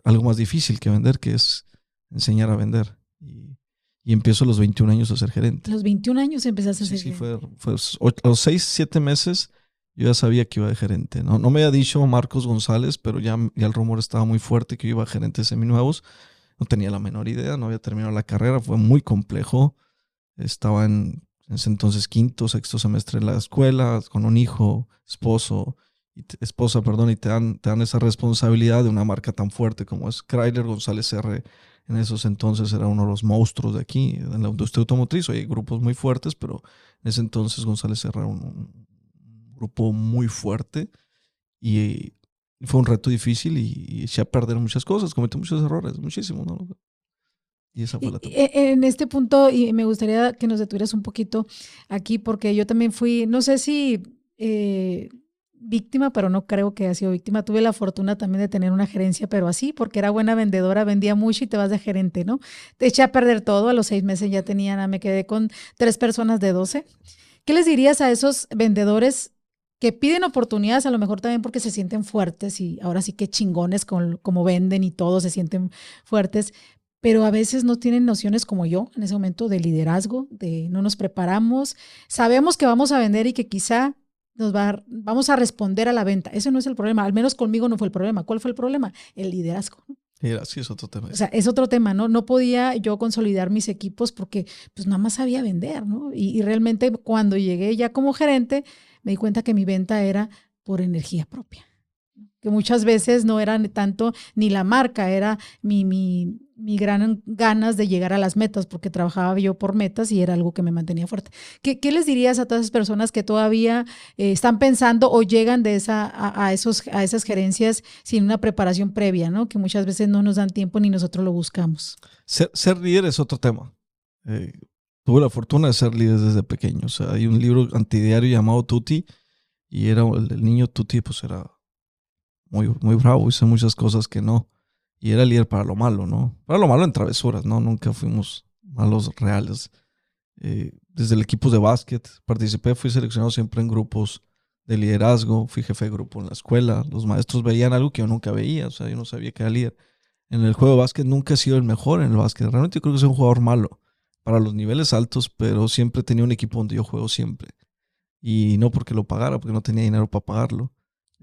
algo más difícil que vender, que es enseñar a vender. Y empiezo a los 21 años a ser gerente. A los 21 años empezaste a ser gerente. Sí, fue a los 6, 7 meses yo ya sabía que iba de gerente. No me había dicho Marcos González, pero ya el rumor estaba muy fuerte que yo iba a gerente de seminuevos. No tenía la menor idea, no había terminado la carrera, fue muy complejo. Estaba en ese entonces quinto, sexto semestre en la escuela, con un hijo, esposa, y te dan esa responsabilidad de una marca tan fuerte como es Chrysler. González R. En esos entonces era uno de los monstruos de aquí, en la industria automotriz. Hoy hay grupos muy fuertes, pero en ese entonces González R. era un grupo muy fuerte y fue un reto difícil y eché a perder muchas cosas, cometí muchos errores, muchísimos, ¿no? Y esa fue la etapa. En este punto, y me gustaría que nos detuvieras un poquito aquí, porque yo también fui, no sé si víctima, pero no creo que haya sido víctima. Tuve la fortuna también de tener una gerencia, pero así, porque era buena vendedora, vendía mucho y te vas de gerente, ¿no? Te eché a perder todo, a los 6 meses ya me quedé con 3 personas de 12. ¿Qué les dirías a esos vendedores que piden oportunidades, a lo mejor también porque se sienten fuertes y ahora sí que chingones como venden y todos se sienten fuertes, pero a veces no tienen nociones como yo en ese momento de liderazgo, de no nos preparamos, sabemos que vamos a vender y que quizá vamos a responder a la venta? Ese no es el problema, al menos conmigo no fue el problema. ¿Cuál fue el problema? El liderazgo. Sí, es otro tema. O sea, es otro tema, ¿no? No podía yo consolidar mis equipos porque pues nada más sabía vender, ¿no? Y realmente cuando llegué ya como gerente, me di cuenta que mi venta era por energía propia, que muchas veces no era tanto ni la marca, era mi gran ganas de llegar a las metas, porque trabajaba yo por metas y era algo que me mantenía fuerte. ¿Qué les dirías a todas esas personas que todavía están pensando o llegan a esas gerencias sin una preparación previa, ¿no? Que muchas veces no nos dan tiempo ni nosotros lo buscamos? Ser líder es otro tema. Tuve la fortuna de ser líder desde pequeño. O sea, hay un libro antidiario llamado Tutti y era el niño Tutti, pues era muy, muy bravo, hice muchas cosas que no. Y era líder para lo malo, ¿no? Para lo malo en travesuras, ¿no? Nunca fuimos malos reales. Desde el equipo de básquet participé, fui seleccionado siempre en grupos de liderazgo, fui jefe de grupo en la escuela. Los maestros veían algo que yo nunca veía, o sea, yo no sabía que era líder. En el juego de básquet nunca he sido el mejor en el básquet. Realmente yo creo que soy un jugador malo para los niveles altos, pero siempre tenía un equipo donde yo juego siempre. Y no porque lo pagara, porque no tenía dinero para pagarlo.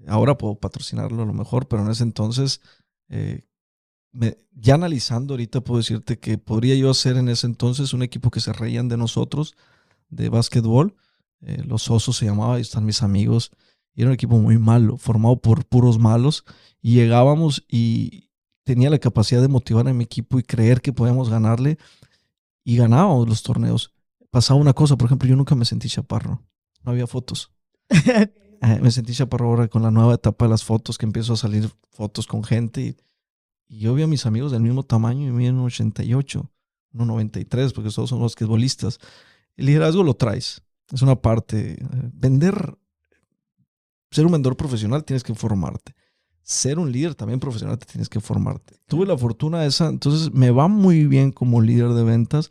Ahora puedo patrocinarlo a lo mejor, pero en ese entonces, ya analizando ahorita, puedo decirte que podría yo hacer en ese entonces un equipo que se reían de nosotros, de básquetbol. Los Osos se llamaba, y están mis amigos. Y era un equipo muy malo, formado por puros malos. Y llegábamos y tenía la capacidad de motivar a mi equipo y creer que podíamos ganarle. Y ganábamos los torneos. pasaba una cosa, por ejemplo, yo nunca me sentí chaparro. No había fotos. Me sentí chaparro ahora con la nueva etapa de las fotos, que empiezo a salir fotos con gente y yo vi a mis amigos del mismo tamaño y miden 1,88, 1,93, porque todos son basquetbolistas. El liderazgo lo traes. Es una parte. Ser un vendedor profesional tienes que formarte. Ser un líder también profesional te tienes que formarte. Tuve la fortuna esa, entonces me va muy bien como líder de ventas,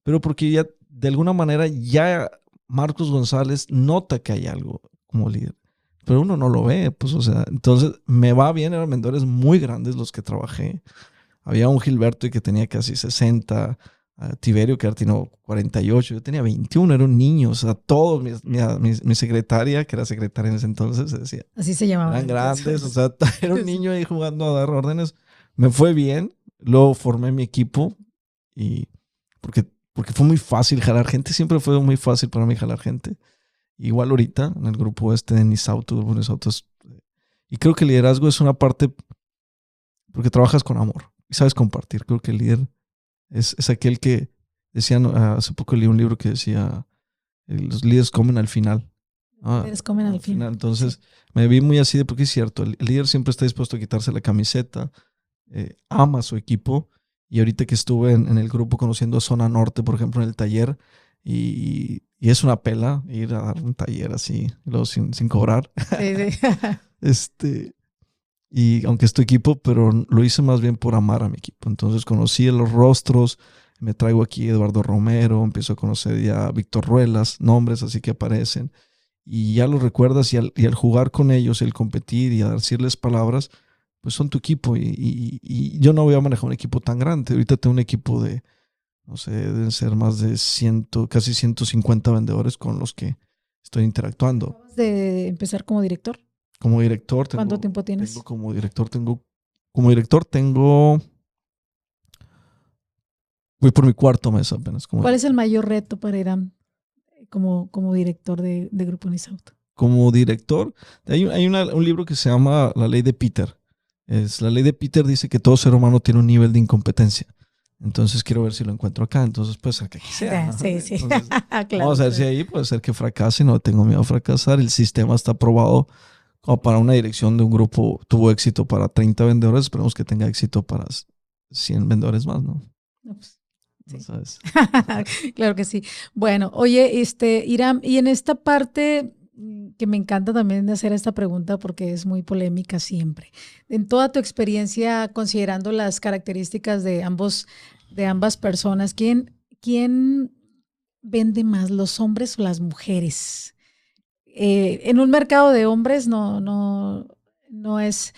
pero porque ya de alguna manera ya Marcos González nota que hay algo como líder, pero uno no lo ve, pues o sea, entonces me va bien, eran vendedores muy grandes los que trabajé. Había un Gilberto que tenía casi 60, Tiberio que tenía 48, yo tenía 21, era un niño, o sea, todos, mi secretaria, que era secretaria en ese entonces, decía, así se llamaba. Eran grandes, o sea, era un niño ahí jugando a dar órdenes. Me fue bien, luego formé mi equipo y porque fue muy fácil jalar gente, siempre fue muy fácil para mí jalar gente. Igual ahorita, en el grupo de Nisauto, grupo Nisauto, y creo que el liderazgo es una parte porque trabajas con amor y sabes compartir. Creo que el líder es aquel que decían, hace poco leí un libro que decía, los líderes comen al final. Los líderes comen al final. Entonces sí. me vi muy así de porque es cierto, el líder siempre está dispuesto a quitarse la camiseta, ama a su equipo. Y ahorita que estuve en el grupo conociendo Zona Norte, por ejemplo, en el taller, y es una pela ir a dar un taller así, luego sin cobrar. Sí. Y aunque es tu equipo, pero lo hice más bien por amar a mi equipo. Entonces conocí los rostros, me traigo aquí a Eduardo Romero, empiezo a conocer ya a Víctor Ruelas, nombres así que aparecen, y ya los recuerdas y al jugar con ellos, el competir y a decirles palabras, pues son tu equipo y yo no voy a manejar un equipo tan grande. Ahorita tengo un equipo de, no sé, deben ser más de casi 150 vendedores con los que estoy interactuando. ¿Acabas de empezar como director? Como director tengo... ¿Cuánto tiempo tienes? Como director tengo... Voy por mi cuarto mes apenas. ¿Cuál es el mayor reto para Iram como director de Grupo Nisauto? Como director, hay un libro que se llama La Ley de Peter. La Ley de Peter dice que todo ser humano tiene un nivel de incompetencia. Entonces quiero ver si lo encuentro acá. Entonces puede ser que aquí sea, ¿no? Sí. Entonces, claro, vamos a ver si ahí puede ser que fracase. No tengo miedo a fracasar. El sistema está aprobado como para una dirección de un grupo. Tuvo éxito para 30 vendedores. Esperemos que tenga éxito para 100 vendedores más, ¿no? No, pues, sí. ¿Sabes? Claro que sí. Bueno, oye, Iram, y en esta parte que me encanta también de hacer esta pregunta porque es muy polémica siempre. En toda tu experiencia, considerando las características de ambas personas, ¿quién vende más, los hombres o las mujeres? En un mercado de hombres no es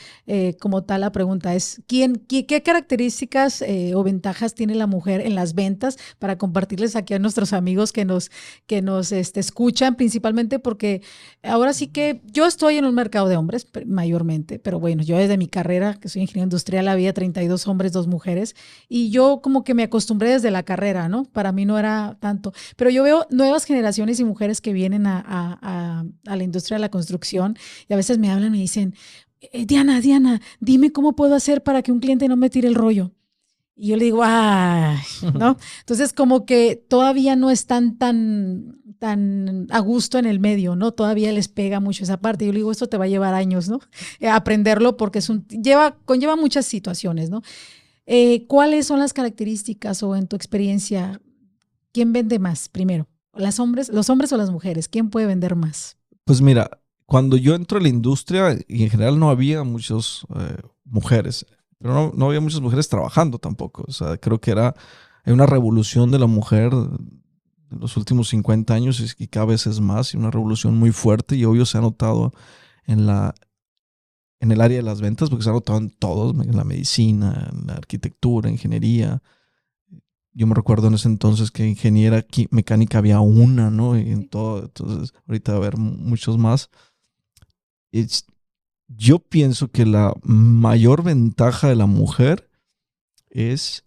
como tal la pregunta, es qué características o ventajas tiene la mujer en las ventas para compartirles aquí a nuestros amigos que nos escuchan, principalmente porque ahora sí que yo estoy en un mercado de hombres mayormente, pero bueno, yo desde mi carrera, que soy ingeniero industrial, había 32 hombres, 2 mujeres, y yo como que me acostumbré desde la carrera, ¿no? Para mí no era tanto, pero yo veo nuevas generaciones y mujeres que vienen a la industria de la construcción y a veces me hablan y me dicen, Diana, dime cómo puedo hacer para que un cliente no me tire el rollo. Y yo le digo, ¡ay! ¿No? Entonces, como que todavía no están tan a gusto en el medio, ¿no? Todavía les pega mucho esa parte. Yo le digo, esto te va a llevar años, ¿no? Aprenderlo porque conlleva muchas situaciones, ¿no? ¿Cuáles son las características o en tu experiencia, quién vende más primero? ¿Los hombres o las mujeres? ¿Quién puede vender más? Pues mira, cuando yo entro a la industria, y en general no había muchas mujeres, pero no había muchas mujeres trabajando tampoco. O sea, creo que hay una revolución de la mujer en los últimos 50 años y cada vez es más, y una revolución muy fuerte, y obvio se ha notado en el área de las ventas, porque se ha notado en todos, en la medicina, en la arquitectura, ingeniería. Yo me recuerdo en ese entonces que ingeniera mecánica había una, ¿no? Y en todo, entonces ahorita va a haber muchos más. Yo pienso que la mayor ventaja de la mujer es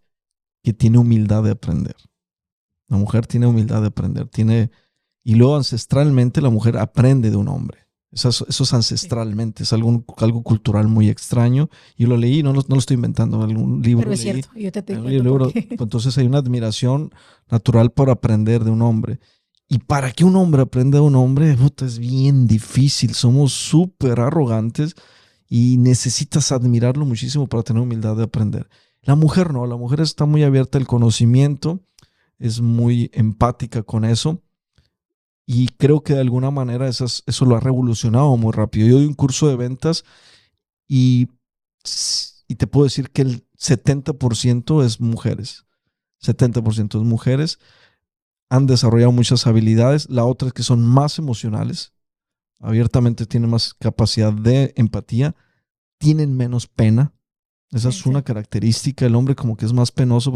que tiene humildad de aprender. La mujer tiene humildad de aprender. Y luego ancestralmente la mujer aprende de un hombre. Eso es ancestralmente, es algo cultural muy extraño. Yo lo leí, no lo estoy inventando, algún libro Pero es leí. cierto, yo te Un cuento libro, por qué. entonces hay una admiración natural por aprender de un hombre. Y para que un hombre aprenda de un hombre, puta, es bien difícil. Somos súper arrogantes y necesitas admirarlo muchísimo para tener humildad de aprender. La mujer no, la mujer está muy abierta al conocimiento, es muy empática con eso. Y creo que de alguna manera eso lo ha revolucionado muy rápido. Yo doy un curso de ventas y, y te puedo decir que el 70% es mujeres. 70% es mujeres. Han desarrollado muchas habilidades. La otra es que son más emocionales. Abiertamente tienen más capacidad de empatía. Tienen menos pena. Esa es una característica. El hombre como que es más penoso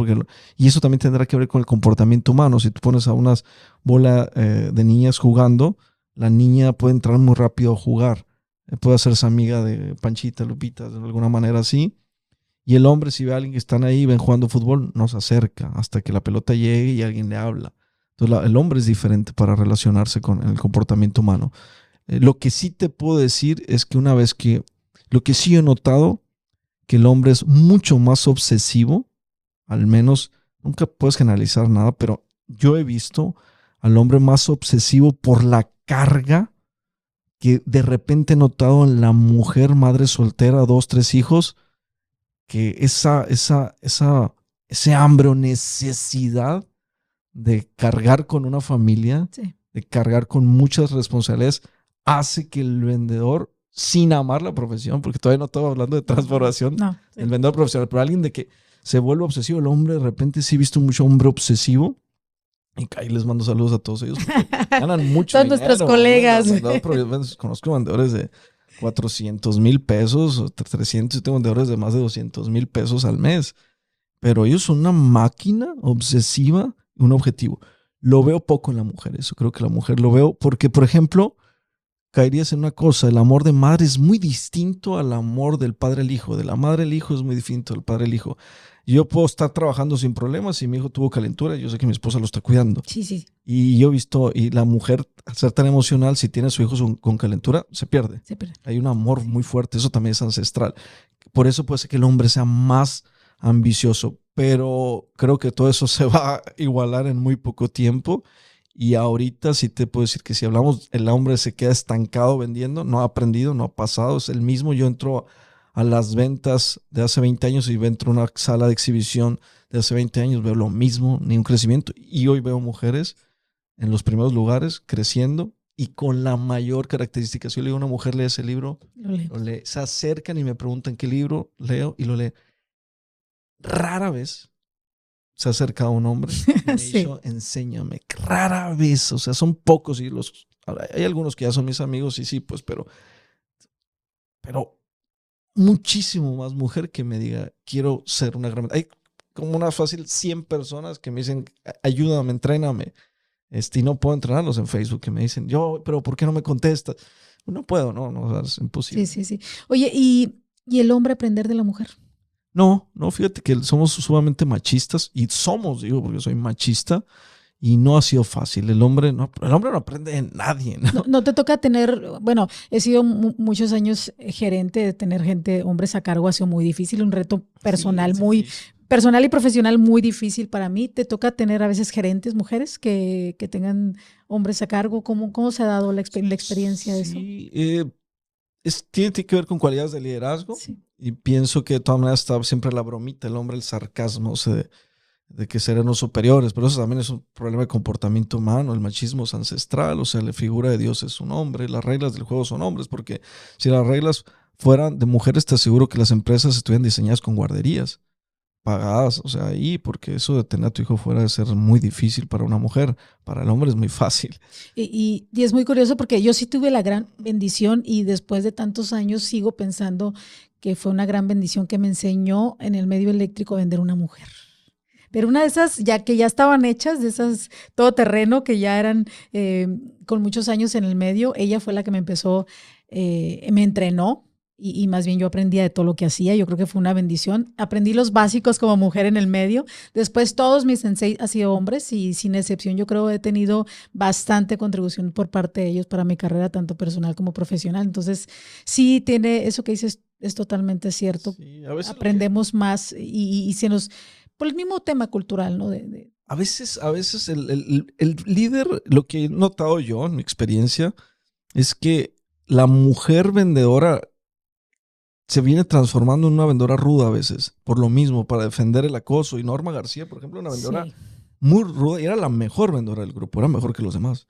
y eso también tendrá que ver con el comportamiento humano. Si tú pones a unas bola de niñas jugando, la niña puede entrar muy rápido a jugar. Puede hacerse amiga de Panchita, Lupita, de alguna manera así. Y el hombre, si ve a alguien que están ahí, ven jugando fútbol, no se acerca hasta que la pelota llegue y alguien le habla. Entonces el hombre es diferente para relacionarse con el comportamiento humano. Lo que sí te puedo decir es que lo que sí he notado, que el hombre es mucho más obsesivo, al menos, nunca puedes generalizar nada, pero yo he visto al hombre más obsesivo por la carga que de repente he notado en la mujer madre soltera, 2, 3 hijos, que ese hambre o necesidad de cargar con una familia, de cargar con muchas responsabilidades, hace que el vendedor, sin amar la profesión, porque todavía no estaba hablando de transformación, el vendedor profesional, pero alguien de que se vuelve obsesivo. El hombre, de repente sí he visto mucho hombre obsesivo, y ahí les mando saludos a todos ellos, ganan mucho dinero. Son nuestros colegas. Conozco vendedores de 400,000 pesos, 300, y tengo vendedores de más de 200,000 pesos al mes, pero ellos son una máquina obsesiva, un objetivo. Lo veo poco en la mujer, eso creo que la mujer lo veo, porque, por ejemplo, caerías en una cosa, el amor de madre es muy distinto al amor del padre al hijo, de la madre al hijo es muy distinto del padre al hijo. Yo puedo estar trabajando sin problemas, si mi hijo tuvo calentura, yo sé que mi esposa lo está cuidando. Sí. Y yo he visto, y la mujer, al ser tan emocional, si tiene a su hijo con calentura, se pierde. Hay un amor muy fuerte, eso también es ancestral. Por eso puede ser que el hombre sea más ambicioso, pero creo que todo eso se va a igualar en muy poco tiempo. Y ahorita sí te puedo decir que si hablamos, el hombre se queda estancado vendiendo, no ha aprendido, no ha pasado, es el mismo. Yo entro a las ventas de hace 20 años y entro a una sala de exhibición de hace 20 años, veo lo mismo, ni un crecimiento. Y hoy veo mujeres en los primeros lugares creciendo y con la mayor característica. Si yo le digo a una mujer, lee ese libro, lo lee. Se acercan y me preguntan qué libro leo y lo lee. Rara vez se ha acercado un hombre y me ha dicho, enséñame. Rara vez, o sea, son pocos y hay algunos que ya son mis amigos y sí, pues, pero muchísimo más mujer que me diga, quiero ser una gran... Hay como una fácil 100 personas que me dicen, ayúdame, entréname. Y no puedo entrenarlos en Facebook, que me dicen, pero ¿por qué no me contestas? No puedo, no, es imposible. Sí. Oye, ¿y el hombre aprender de la mujer? No, fíjate que somos sumamente machistas y digo, porque soy machista y no ha sido fácil. El hombre no aprende de nadie. No te toca tener, bueno, he sido muchos años gerente, de tener hombres a cargo ha sido muy difícil, un reto personal personal y profesional muy difícil para mí. ¿Te toca tener a veces gerentes, mujeres que tengan hombres a cargo? ¿Cómo se ha dado la experiencia de eso? Tiene que ver con cualidades de liderazgo. Sí. Y pienso que de todas maneras está siempre la bromita, el hombre, el sarcasmo, de que seremos superiores, pero eso también es un problema de comportamiento humano. El machismo es ancestral, o sea, la figura de Dios es un hombre, las reglas del juego son hombres, porque si las reglas fueran de mujeres, te aseguro que las empresas estuvieran diseñadas con guarderías pagadas, o sea, ahí, porque eso de tener a tu hijo fuera de ser muy difícil para una mujer, para el hombre es muy fácil. Y es muy curioso porque yo sí tuve la gran bendición y después de tantos años sigo pensando que fue una gran bendición que me enseñó en el medio eléctrico a vender una mujer. Pero una de esas, ya que ya estaban hechas, de esas todoterreno, que ya eran con muchos años en el medio, ella fue la que me empezó, me entrenó. y más bien yo aprendía de todo lo que hacía. Yo creo que fue una bendición. Aprendí los básicos como mujer en el medio. Después todos mis sensei han sido hombres y sin excepción yo creo he tenido bastante contribución por parte de ellos para mi carrera, tanto personal como profesional. Entonces sí tiene eso que dices, es totalmente cierto. Sí, aprendemos más y se nos, por el mismo tema cultural, ¿no? A veces el líder, lo que he notado yo en mi experiencia, es que la mujer vendedora se viene transformando en una vendedora ruda a veces, por lo mismo, para defender el acoso. Y Norma García, por ejemplo, una vendedora muy ruda, y era la mejor vendedora del grupo, era mejor que los demás.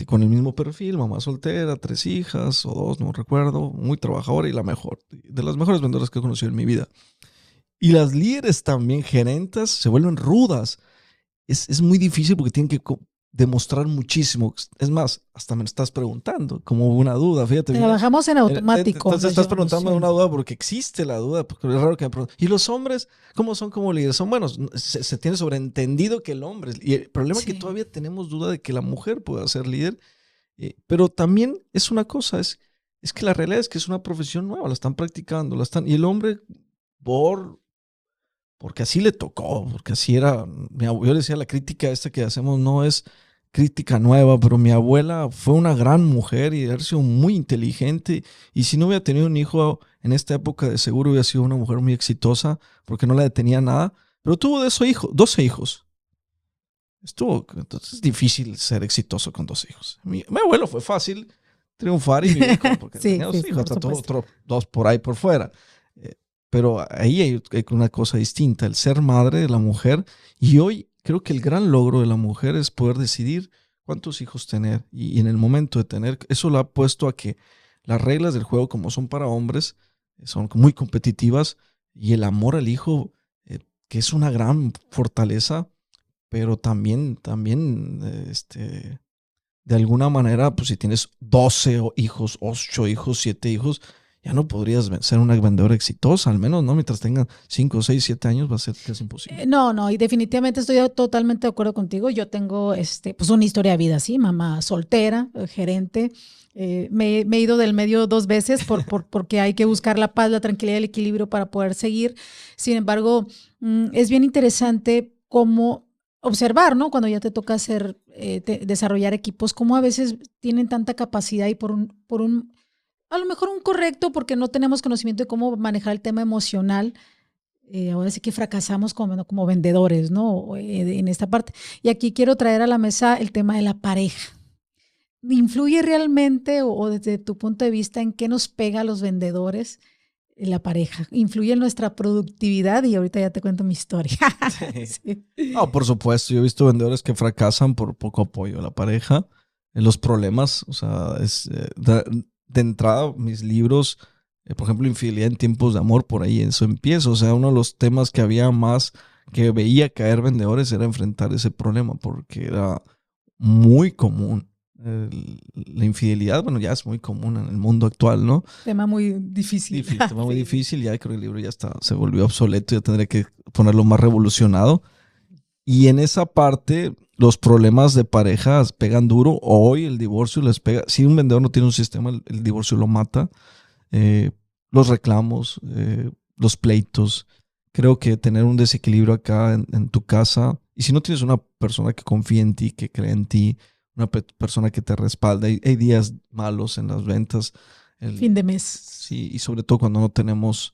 Con el mismo perfil, mamá soltera, 3 hijas o 2, no recuerdo, muy trabajadora y la mejor, de las mejores vendedoras que he conocido en mi vida. Y las líderes también, gerentas, se vuelven rudas. Es muy difícil porque tienen que demostrar muchísimo. Es más, hasta me estás preguntando, como una duda, fíjate. Trabajamos en automático. Entonces estás preguntando una duda porque existe la duda, porque es raro que me pregunten. ¿Y los hombres cómo son como líderes? Son buenos. Se tiene sobreentendido que el hombre. Y el problema es que todavía tenemos duda de que la mujer pueda ser líder. Pero también es una cosa, es que la realidad es que es una profesión nueva, la están practicando, y el hombre porque así le tocó, porque así era. Yo le decía, la crítica esta que hacemos no es crítica nueva, pero mi abuela fue una gran mujer y ha sido muy inteligente, y si no hubiera tenido un hijo en esta época, de seguro hubiera sido una mujer muy exitosa, porque no la detenía nada, pero tuvo 12 hijos. Entonces es difícil ser exitoso con 12 hijos. Mi abuelo fue fácil triunfar y vivir porque tenía 2 hijos, hasta otros 2 por ahí por fuera. Pero ahí hay una cosa distinta, el ser madre de la mujer. Y hoy creo que el gran logro de la mujer es poder decidir cuántos hijos tener. Y en el momento de tener, eso lo ha puesto a que las reglas del juego, como son para hombres, son muy competitivas. Y el amor al hijo, que es una gran fortaleza, pero también de alguna manera, pues si tienes 12 hijos, 8 hijos, 7 hijos, ya no podrías ser una vendedora exitosa, al menos, ¿no? Mientras tengan 5, 6, 7 años va a ser casi imposible. No, y definitivamente estoy totalmente de acuerdo contigo. Yo tengo pues una historia de vida, sí, mamá soltera, gerente. Me he ido del medio 2 veces porque hay que buscar la paz, la tranquilidad, el equilibrio para poder seguir. Sin embargo, es bien interesante cómo observar, ¿no? Cuando ya te toca desarrollar equipos, cómo a veces tienen tanta capacidad y a lo mejor un correcto, porque no tenemos conocimiento de cómo manejar el tema emocional. Ahora sí que fracasamos como vendedores, ¿no? En esta parte. Y aquí quiero traer a la mesa el tema de la pareja. ¿Influye realmente o desde tu punto de vista en qué nos pega a los vendedores la pareja? ¿Influye en nuestra productividad? Y ahorita ya te cuento mi historia. Sí. No, por supuesto. Yo he visto vendedores que fracasan por poco apoyo a la pareja, en los problemas. O sea, de entrada, mis libros, por ejemplo, Infidelidad en tiempos de amor, por ahí eso empieza. O sea, uno de los temas que había más que veía caer vendedores era enfrentar ese problema, porque era muy común. La infidelidad, bueno, ya es muy común en el mundo actual, ¿no? Tema muy difícil. Tema muy difícil. Ya creo que el libro ya se volvió obsoleto, ya tendré que ponerlo más revolucionado. Y en esa parte, los problemas de parejas pegan duro. Hoy el divorcio les pega. Si un vendedor no tiene un sistema, el divorcio lo mata. Los reclamos, los pleitos. Creo que tener un desequilibrio acá en tu casa, y si no tienes una persona que confía en ti, que cree en ti, una persona que te respalda, hay días malos en las ventas. Fin de mes. Sí, y sobre todo cuando no tenemos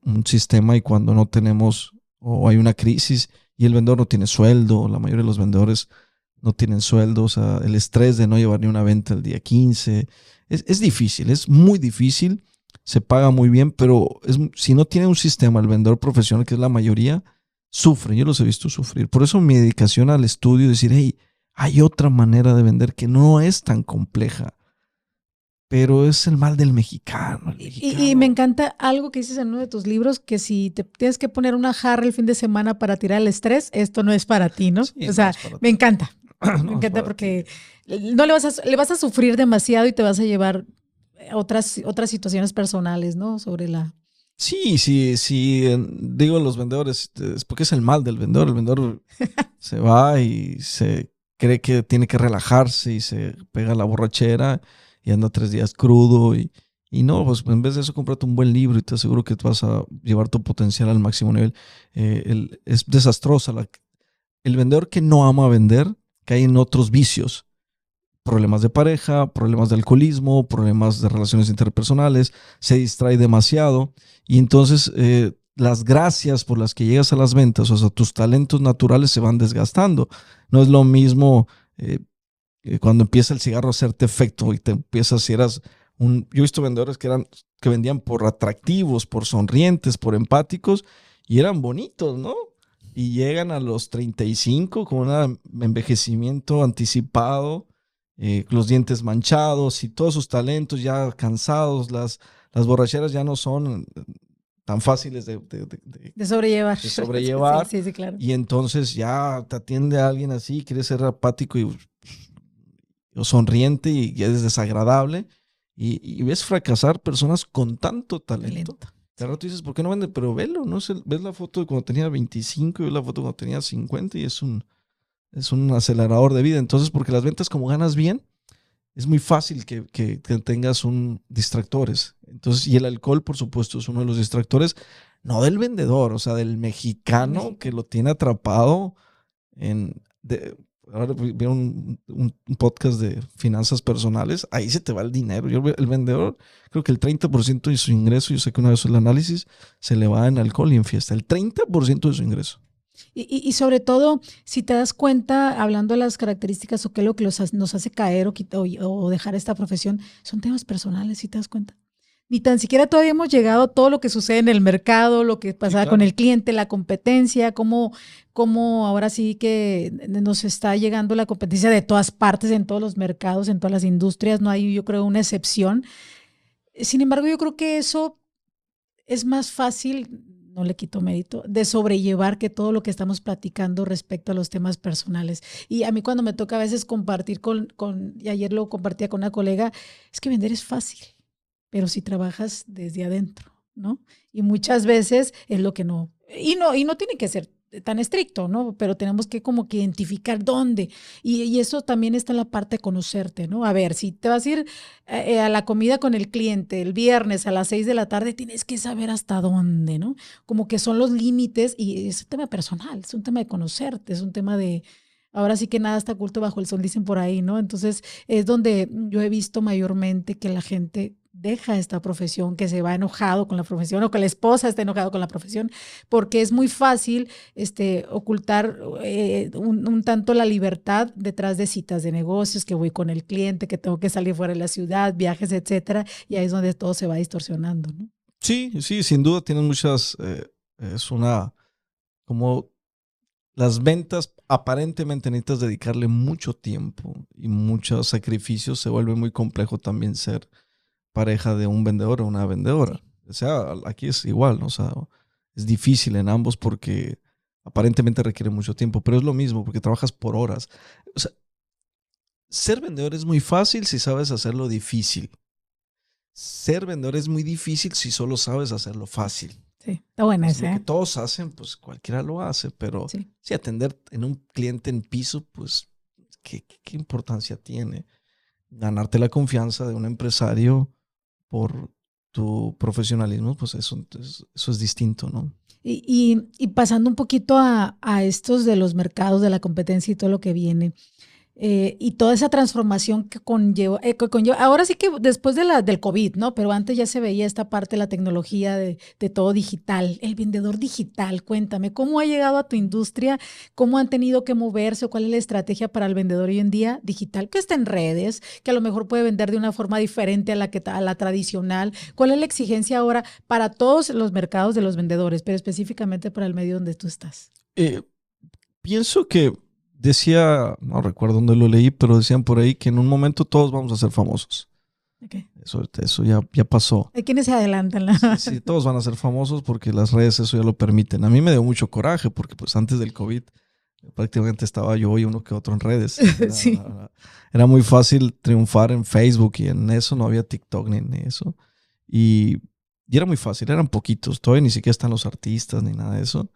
un sistema, y cuando no tenemos, o hay una crisis y el vendedor no tiene sueldo. La mayoría de los vendedores no tienen sueldo. O sea, el estrés de no llevar ni una venta el día 15 es difícil, es muy difícil. Se paga muy bien, pero si no tiene un sistema, el vendedor profesional, que es la mayoría, sufre. Yo los he visto sufrir. Por eso mi dedicación al estudio, decir, hey, hay otra manera de vender que no es tan compleja, pero es el mal del mexicano. Y me encanta algo que dices en uno de tus libros, que si te tienes que poner una jarra el fin de semana para tirar el estrés, esto no es para ti, ¿no? Sí, o sea, me encanta. Me encanta porque no le vas a sufrir demasiado y te vas a llevar otras situaciones personales, ¿no? Sobre la... Sí. Digo, los vendedores, es porque es el mal del vendedor. El vendedor se va y se cree que tiene que relajarse y se pega la borrachera y anda 3 días crudo y Y no, pues en vez de eso, cómprate un buen libro y te aseguro que vas a llevar tu potencial al máximo nivel. Es desastrosa. El vendedor que no ama vender cae en otros vicios. Problemas de pareja, problemas de alcoholismo, problemas de relaciones interpersonales, se distrae demasiado y entonces las gracias por las que llegas a las ventas, o sea, tus talentos naturales se van desgastando. No es lo mismo cuando empieza el cigarro a hacerte efecto y te empiezas, si eras yo he visto vendedores que vendían por atractivos, por sonrientes, por empáticos y eran bonitos, ¿no? Y llegan a los 35 con un envejecimiento anticipado, los dientes manchados y todos sus talentos ya cansados, las borracheras ya no son tan fáciles de sobrellevar. De sobrellevar. Sí, claro. Y entonces ya te atiende a alguien así, quiere ser apático o sonriente y es desagradable. Y ves fracasar personas con tanto talento. De rato dices, ¿por qué no vende? Pero velo, ¿no? Ves la foto de cuando tenía 25 y ves la foto de cuando tenía 50 y es un acelerador de vida. Entonces, porque las ventas, como ganas bien, es muy fácil que tengas distractores. Entonces, y el alcohol, por supuesto, es uno de los distractores, no del vendedor, o sea, del mexicano que lo tiene atrapado ahora vieron un podcast de finanzas personales, ahí se te va el dinero. El vendedor, creo que el 30% de su ingreso, yo sé que una vez el análisis, se le va en alcohol y en fiesta. El 30% de su ingreso. Y sobre todo, si te das cuenta, hablando de las características o qué es lo que nos hace caer o dejar esta profesión, son temas personales, si te das cuenta. Ni tan siquiera todavía hemos llegado a todo lo que sucede en el mercado, lo que pasa con el cliente, la competencia, cómo ahora sí que nos está llegando la competencia de todas partes, en todos los mercados, en todas las industrias. No hay, yo creo, una excepción. Sin embargo, yo creo que eso es más fácil, no le quito mérito, de sobrellevar que todo lo que estamos platicando respecto a los temas personales. Y a mí cuando me toca a veces compartir y ayer lo compartía con una colega, es que vender es fácil, pero si trabajas desde adentro, ¿no? Y muchas veces es lo que no tiene que ser tan estricto, ¿no? Pero tenemos que como que identificar dónde. Y eso también está en la parte de conocerte, ¿no? A ver, si te vas a ir a la comida con el cliente el viernes a las 6 de la tarde, tienes que saber hasta dónde, ¿no? Como que son los límites y es un tema personal, es un tema de conocerte, es un tema de... Ahora sí que nada está oculto bajo el sol, dicen por ahí, ¿no? Entonces es donde yo he visto mayormente que la gente deja esta profesión, que se va enojado con la profesión o que la esposa está enojado con la profesión, porque es muy fácil ocultar un tanto la libertad detrás de citas de negocios, que voy con el cliente, que tengo que salir fuera de la ciudad, viajes, etcétera, y ahí es donde todo se va distorsionando, ¿no? Sí, sin duda tienen muchas, como las ventas aparentemente necesitas dedicarle mucho tiempo y muchos sacrificios, se vuelve muy complejo también ser pareja de un vendedor o una vendedora. O sea, aquí es igual, ¿no? O sea, es difícil en ambos porque aparentemente requiere mucho tiempo, pero es lo mismo porque trabajas por horas. O sea, ser vendedor es muy fácil si sabes hacerlo difícil. Ser vendedor es muy difícil si solo sabes hacerlo fácil. Sí, está buena pues esa. Lo que todos hacen, pues cualquiera lo hace, pero sí atender en un cliente en piso, pues, ¿qué importancia tiene? Ganarte la confianza de un empresario por tu profesionalismo, pues eso es distinto, ¿no? Y pasando un poquito a estos de los mercados, de la competencia y todo lo que viene, y toda esa transformación que conlleva, ahora sí que después del COVID, ¿no? Pero antes ya se veía esta parte de la tecnología, de todo digital, el vendedor digital. Cuéntame, ¿cómo ha llegado a tu industria? ¿Cómo han tenido que moverse? ¿O cuál es la estrategia para el vendedor hoy en día digital? Que está en redes, que a lo mejor puede vender de una forma diferente a la tradicional. ¿Cuál es la exigencia ahora para todos los mercados de los vendedores, pero específicamente para el medio donde tú estás? Pienso que decía, no recuerdo dónde lo leí, pero decían por ahí que en un momento todos vamos a ser famosos. Okay. Eso ya pasó. Hay quienes se adelantan. Sí, todos van a ser famosos porque las redes eso ya lo permiten. A mí me dio mucho coraje porque pues antes del COVID prácticamente estaba yo y uno que otro en redes. Era muy fácil triunfar en Facebook y en eso no había TikTok ni eso. Y era muy fácil, eran poquitos. Todavía ni siquiera están los artistas ni nada de eso.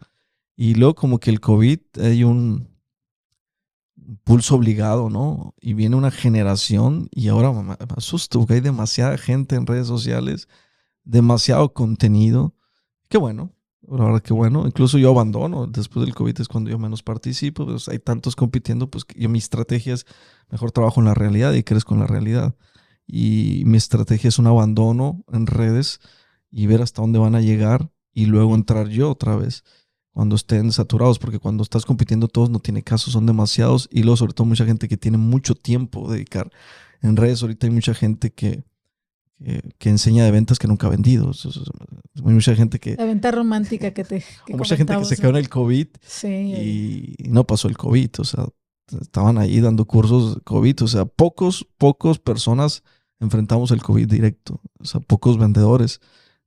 Y luego como que el COVID hay pulso obligado, ¿no? Y viene una generación y ahora me asusto porque hay demasiada gente en redes sociales, demasiado contenido. Qué bueno, la verdad que bueno. Incluso yo abandono, después del COVID es cuando yo menos participo, pues hay tantos compitiendo, pues yo mi estrategia es mejor trabajo en la realidad y crezco en la realidad. Y mi estrategia es un abandono en redes y ver hasta dónde van a llegar y luego entrar yo otra vez cuando estén saturados, porque cuando estás compitiendo todos no tiene caso, son demasiados y luego sobre todo mucha gente que tiene mucho tiempo de dedicar en redes. Ahorita hay mucha gente que enseña de ventas que nunca ha vendido. Hay mucha gente que... La venta romántica que mucha gente que se quedó en el COVID y no pasó el COVID, o sea, estaban ahí dando cursos COVID, o sea, pocos personas enfrentamos el COVID directo, o sea, pocos vendedores.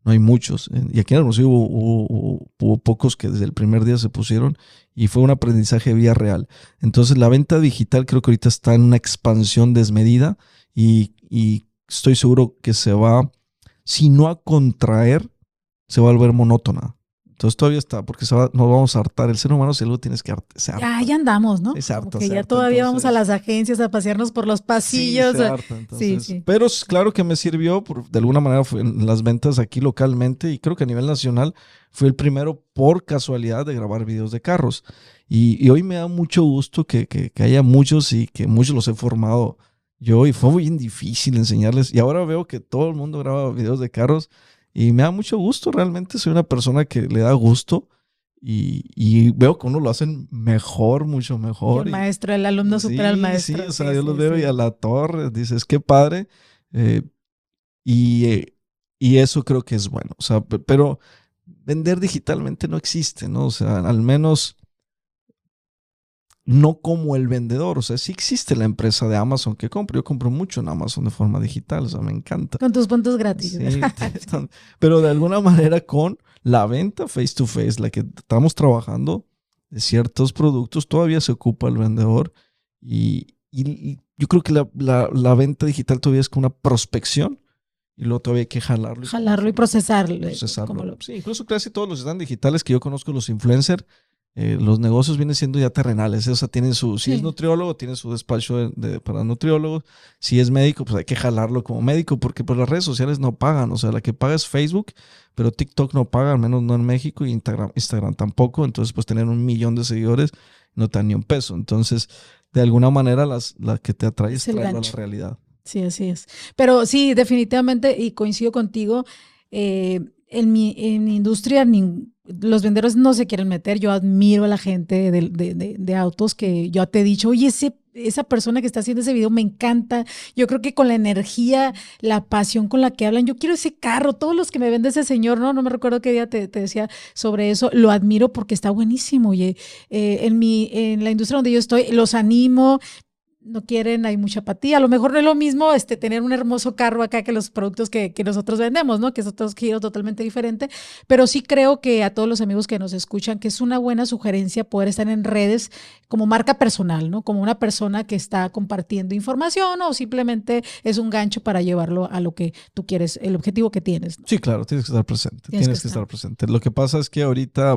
No hay muchos. Y aquí en Hermosillo hubo pocos que desde el primer día se pusieron y fue un aprendizaje vía real. Entonces la venta digital creo que ahorita está en una expansión desmedida y estoy seguro que se va, si no a contraer, se va a volver monótona. Entonces todavía está, porque nos vamos a hartar. El ser humano si algo tienes que hartar. Ya andamos, ¿no? Se harta, porque ya todavía entonces, vamos a las agencias a pasearnos por los pasillos. Sí, se harta, entonces, sí. Pero claro que me sirvió, de alguna manera fue en las ventas aquí localmente y creo que a nivel nacional fui el primero por casualidad de grabar videos de carros. Y hoy me da mucho gusto que haya muchos y que muchos los he formado yo y fue muy difícil enseñarles. Y ahora veo que todo el mundo graba videos de carros. Y me da mucho gusto, realmente soy una persona que le da gusto y veo que uno lo hacen mejor, mucho mejor. El maestro, el alumno supera al maestro. Sí, o sea, yo los veo y a la torre, dices, qué padre. Y eso creo que es bueno, o sea, pero vender digitalmente no existe, ¿no? O sea, al menos no como el vendedor, o sea, sí existe la empresa de Amazon que compro, yo compro mucho en Amazon de forma digital, o sea, me encanta. Con tus puntos gratis. Sí, pero de alguna manera con la venta face to face, la que estamos trabajando de ciertos productos, todavía se ocupa el vendedor y yo creo que la venta digital todavía es como una prospección y luego todavía hay que jalarlo. Y procesarlo. Sí, incluso casi todos los están digitales que yo conozco, los influencers, los negocios vienen siendo ya terrenales, o sea, tienen si es nutriólogo, tiene su despacho para nutriólogos, si es médico, pues hay que jalarlo como médico, porque pues las redes sociales no pagan, o sea, la que paga es Facebook, pero TikTok no paga, al menos no en México, y Instagram tampoco, entonces pues tener 1 millón de seguidores no te dan ni un peso, entonces de alguna manera la que te atrae es traerlo a la realidad. Sí, así es. Pero sí, definitivamente, y coincido contigo, en mi industria los vendedores no se quieren meter. Yo admiro a la gente de autos que yo te he dicho, oye, esa persona que está haciendo ese video me encanta. Yo creo que con la energía, la pasión con la que hablan, yo quiero ese carro. Todos los que me vende ese señor, no me recuerdo qué día te decía sobre eso, lo admiro porque está buenísimo. Oye, en la industria donde yo estoy, los animo. No quieren, hay mucha apatía. A lo mejor no es lo mismo tener un hermoso carro acá que los productos que nosotros vendemos, ¿no? Que es otro giro totalmente diferente. Pero sí creo que a todos los amigos que nos escuchan, que es una buena sugerencia poder estar en redes como marca personal, ¿no? Como una persona que está compartiendo información o simplemente es un gancho para llevarlo a lo que tú quieres, el objetivo que tienes, ¿no? Sí, claro, tienes que estar presente. Tienes que estar presente. Lo que pasa es que ahorita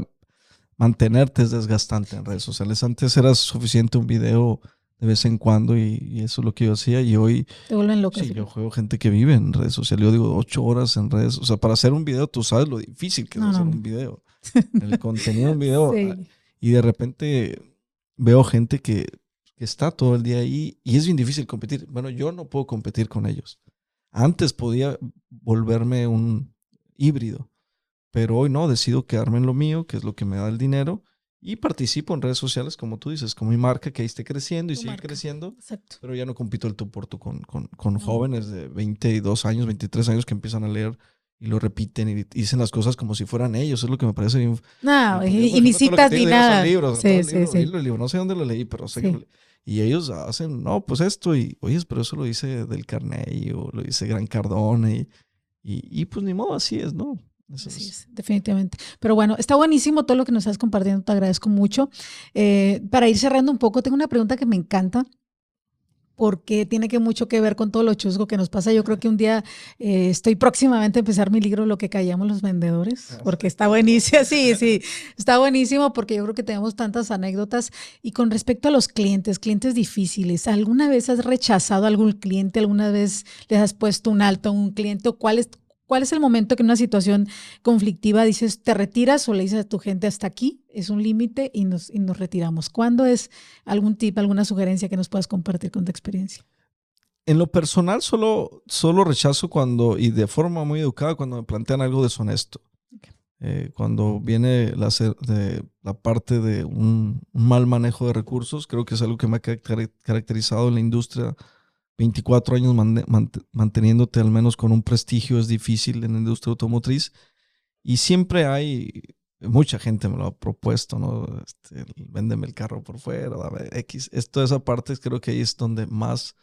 mantenerte es desgastante en redes sociales. Antes era suficiente un video de vez en cuando y eso es lo que yo hacía y hoy te vuelven loco. Sí, yo juego gente que vive en redes sociales. Yo digo 8 horas en redes. O sea, para hacer un video tú sabes lo difícil que es hacer un video. El contenido de un video. Sí. Y de repente veo gente que está todo el día ahí y es bien difícil competir. Bueno, yo no puedo competir con ellos. Antes podía volverme un híbrido, pero hoy no, decido quedarme en lo mío, que es lo que me da el dinero. Y participo en redes sociales, como tú dices, con mi marca que ahí esté creciendo y sigue creciendo. Exacto. Pero ya no compito el tú por tú con jóvenes de 22 años, 23 años que empiezan a leer y lo repiten y dicen las cosas como si fueran ellos. Es lo que me parece bien. No, y ni citas ni nada. Libros, sí. El libro, no sé dónde lo leí, pero sé que y ellos hacen, no, pues esto, y oye, pero eso lo dice Del Carnegie o lo dice Gran Cardone y pues ni modo, así es, ¿no? Así es, definitivamente. Pero bueno, está buenísimo todo lo que nos estás compartiendo, te agradezco mucho. Para ir cerrando un poco, tengo una pregunta que me encanta. porque tiene mucho que ver con todo lo chusco que nos pasa. Yo creo que un día estoy próximamente a empezar mi libro, Lo que callamos los vendedores, porque está buenísimo, sí, está buenísimo porque yo creo que tenemos tantas anécdotas. Y con respecto a los clientes difíciles, ¿alguna vez has rechazado a algún cliente? ¿Alguna vez les has puesto un alto a un cliente? ¿Cuál es el momento que en una situación conflictiva dices, te retiras o le dices a tu gente hasta aquí? Es un límite y nos retiramos. ¿Cuándo es algún tip, alguna sugerencia que nos puedas compartir con tu experiencia? En lo personal, solo rechazo y de forma muy educada, cuando me plantean algo deshonesto. Okay. Cuando viene la parte de un mal manejo de recursos, creo que es algo que me ha caracterizado en la industria. 24 años manteniéndote al menos con un prestigio es difícil en la industria automotriz, y siempre hay, mucha gente me lo ha propuesto, ¿no? Véndeme el carro por fuera, dame X. Toda esa parte creo que ahí es donde más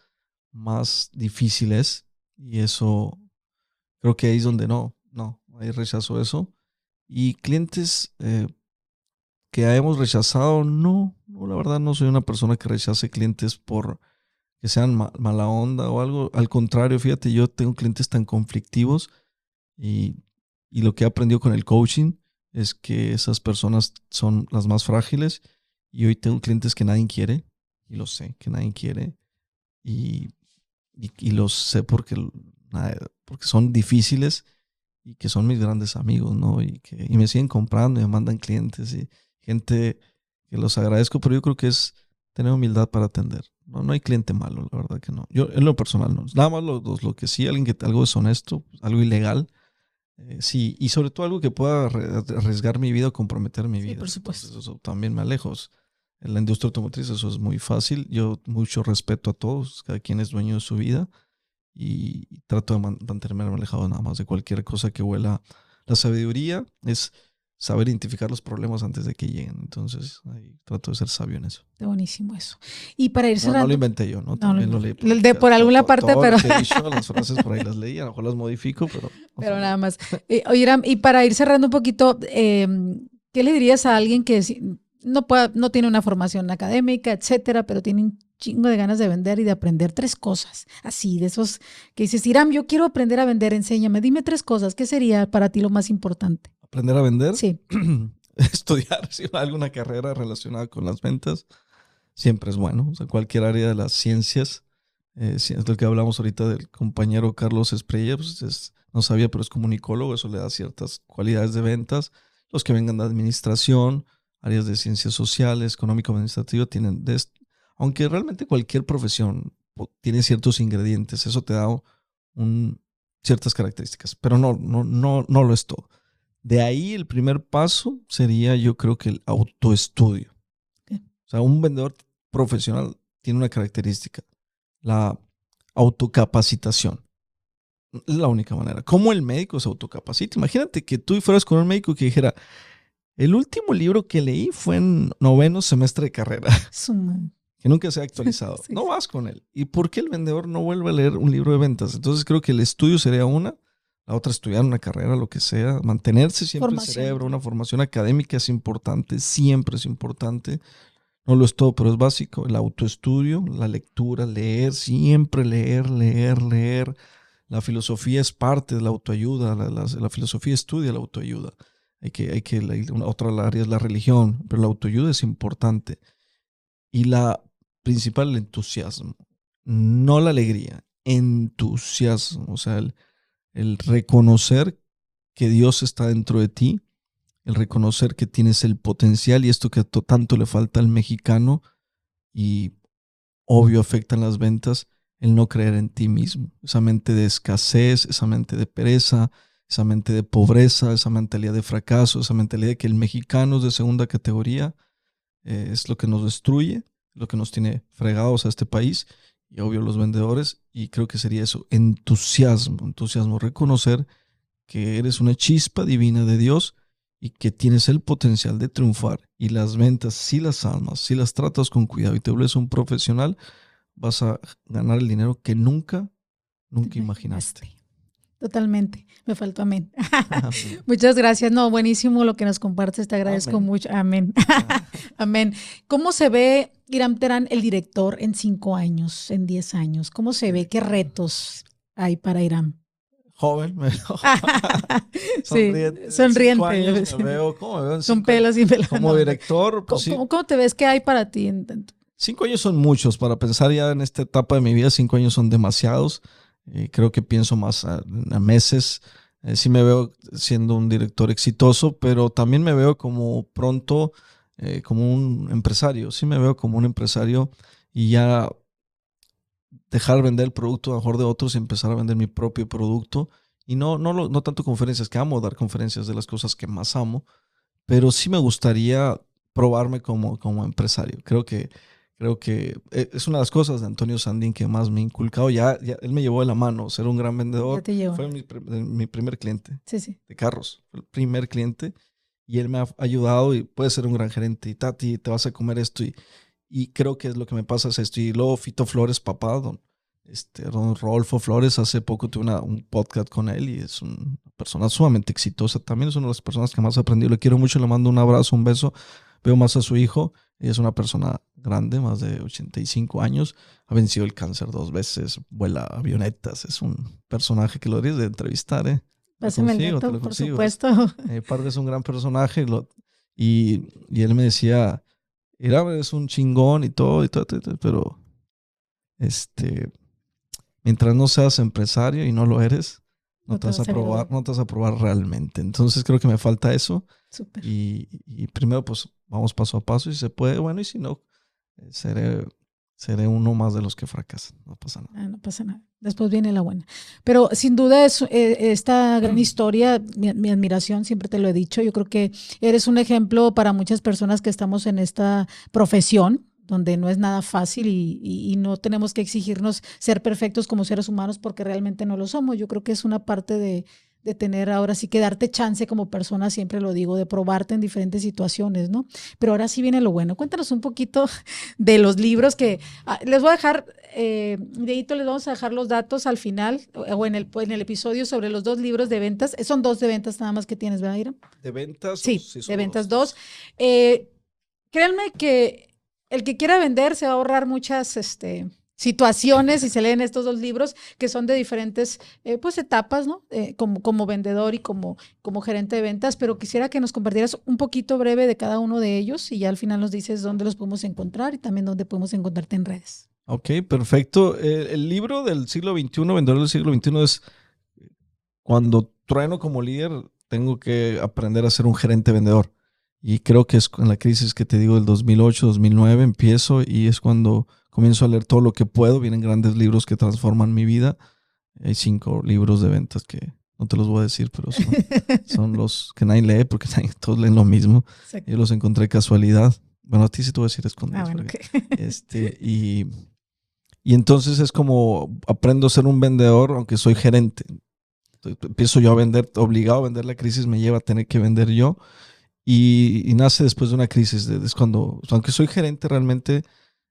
difícil es, y eso creo que ahí es donde ahí rechazo eso. Y clientes que hemos rechazado, no, la verdad no soy una persona que rechace clientes por que sean mala onda o algo. Al contrario, fíjate, yo tengo clientes tan conflictivos y lo que he aprendido con el coaching es que esas personas son las más frágiles, y hoy tengo clientes que nadie quiere, y lo sé, que nadie quiere, y lo sé porque son difíciles y que son mis grandes amigos, ¿no? Y me siguen comprando y me mandan clientes y gente que los agradezco, pero yo creo que es tener humildad para atender. No hay cliente malo, la verdad que no. Yo en lo personal no. Nada más lo que sí, algo deshonesto, algo ilegal, sí, y sobre todo algo que pueda arriesgar mi vida o comprometer mi vida. Por supuesto. Entonces, eso también me alejo. En la industria automotriz eso es muy fácil. Yo mucho respeto a todos, cada quien es dueño de su vida, y trato de mantenerme alejado nada más de cualquier cosa que huela. La sabiduría es saber identificar los problemas antes de que lleguen. Entonces, ahí trato de ser sabio en eso. Está buenísimo eso. Y para ir cerrando... No lo inventé yo, ¿no? También lo leí. Por alguna parte, todo pero... Lo que he dicho, las frases por ahí las leí, a lo mejor las modifico, pero... Pero nada más. Oye, Iram, y para ir cerrando un poquito, ¿qué le dirías a alguien que no tiene una formación académica, etcétera, pero tiene un chingo de ganas de vender y de aprender 3 cosas? Así, de esos que dices, Iram, yo quiero aprender a vender, enséñame, dime 3 cosas. ¿Qué sería para ti lo más importante? ¿Aprender a vender? Sí. Estudiar alguna carrera relacionada con las ventas siempre es bueno. O sea, cualquier área de las ciencias. Es lo que hablamos ahorita del compañero Carlos Espriella, pues no sabía, pero es comunicólogo, eso le da ciertas cualidades de ventas. Los que vengan de administración, áreas de ciencias sociales, económico-administrativo, tienen aunque realmente cualquier profesión tiene ciertos ingredientes, eso te da ciertas características, pero no lo es todo. De ahí el primer paso sería, yo creo, que el autoestudio. Okay. O sea, un vendedor profesional tiene una característica: la autocapacitación. Es la única manera. ¿Cómo el médico se autocapacita? Imagínate que tú fueras con un médico que dijera, el último libro que leí fue en 9º semestre de carrera, que nunca se ha actualizado. Sí. No vas con él. ¿Y por qué el vendedor no vuelve a leer un libro de ventas? Entonces creo que el estudio sería una. La otra, estudiar una carrera, lo que sea. Mantenerse siempre el cerebro. Una formación académica es importante, siempre es importante. No lo es todo, pero es básico. El autoestudio, la lectura, leer, siempre leer. La filosofía es parte de la autoayuda. La filosofía estudia la autoayuda. Otra área es la religión, pero la autoayuda es importante. Y la principal, el entusiasmo. No la alegría, entusiasmo. O sea, el reconocer que Dios está dentro de ti, el reconocer que tienes el potencial, y esto que tanto le falta al mexicano y obvio afecta en las ventas, el no creer en ti mismo. Esa mente de escasez, esa mente de pereza, esa mente de pobreza, esa mentalidad de fracaso, esa mentalidad de que el mexicano es de segunda categoría, es lo que nos destruye, lo que nos tiene fregados a este país. Y obvio los vendedores, y creo que sería eso, entusiasmo, reconocer que eres una chispa divina de Dios y que tienes el potencial de triunfar. Y las ventas, si las almas, si las tratas con cuidado y te vuelves un profesional, vas a ganar el dinero que nunca imaginaste. Totalmente, me faltó amén. Muchas gracias, buenísimo lo que nos compartes, te agradezco mucho, amén. Amén. ¿Cómo se ve Irán Terán, el director en 5 años, en 10 años? ¿Cómo se ve? ¿Qué retos hay para Irán? Joven, sonriente. Sí, sonriente. 5 años me veo, ¿cómo me veo? Con pelos y pelos. Como director. Pues, ¿Cómo te ves? ¿Qué hay para ti? 5 años son muchos. Para pensar ya en esta etapa de mi vida, 5 años son demasiados. Creo que pienso más a meses. Sí me veo siendo un director exitoso, pero también me veo como pronto como un empresario. Sí me veo como un empresario y ya dejar vender el producto a lo mejor de otros y empezar a vender mi propio producto. Y no tanto conferencias, que amo dar conferencias de las cosas que más amo, pero sí me gustaría probarme como empresario. Creo que es una de las cosas de Antonio Sandin que más me ha inculcado. Ya él me llevó de la mano, ser un gran vendedor. Ya te llevó. Fue mi primer cliente de carros. Fue el primer cliente y él me ha ayudado y puede ser un gran gerente. Y Tati, te vas a comer esto. Y creo que es lo que me pasa es esto. Y luego Fito Flores, papá, don Rodolfo Flores, hace poco tuve un podcast con él y es una persona sumamente exitosa. También es una de las personas que más he aprendido. Le quiero mucho, le mando un abrazo, un beso. Veo más a su hijo. Ella es una persona grande, más de 85 años. Ha vencido el cáncer 2 veces, vuela avionetas. Es un personaje que lo deberías de entrevistar, Pásame el dato, por supuesto. Parte es un gran personaje. Y él me decía, mira, es un chingón y todo, pero mientras no seas empresario y no lo eres, no te vas a probar realmente. Entonces creo que me falta eso. Súper. Y primero pues vamos paso a paso, si se puede, bueno, y si no, seré uno más de los que fracasan. No pasa nada. No pasa nada. Después viene la buena. Pero sin duda es esta gran historia, mi admiración, siempre te lo he dicho. Yo creo que eres un ejemplo para muchas personas que estamos en esta profesión, donde no es nada fácil y no tenemos que exigirnos ser perfectos como seres humanos porque realmente no lo somos. Yo creo que es una parte de tener ahora sí que darte chance como persona, siempre lo digo, de probarte en diferentes situaciones, ¿no? Pero ahora sí viene lo bueno. Cuéntanos un poquito de los libros que les voy a dejar, Deito, les vamos a dejar los datos al final o en el episodio sobre los 2 libros de ventas. Son 2 de ventas nada más que tienes, ¿verdad, Ira? ¿De ventas? Sí, de ventas 2. Créanme que el que quiera vender se va a ahorrar muchas situaciones y se leen estos 2 libros que son de diferentes pues etapas, ¿no? Como vendedor y como gerente de ventas, pero quisiera que nos compartieras un poquito breve de cada uno de ellos y ya al final nos dices dónde los podemos encontrar y también dónde podemos encontrarte en redes. Ok, perfecto. El libro del siglo XXI, Vendedor del siglo XXI, es cuando trueno como líder, tengo que aprender a ser un gerente vendedor. Y creo que es en la crisis que te digo del 2008, 2009, empiezo y es cuando comienzo a leer todo lo que puedo. Vienen grandes libros que transforman mi vida. Hay 5 libros de ventas que no te los voy a decir, pero son los que nadie lee porque todos leen lo mismo. Exacto. Yo los encontré casualidad. Bueno, a ti sí te voy a decir escondidos. Bueno, okay. Y entonces es como aprendo a ser un vendedor, aunque soy gerente. Entonces, empiezo yo a vender, obligado a vender. La crisis me lleva a tener que vender yo. Y nace después de una crisis. Es cuando, aunque soy gerente realmente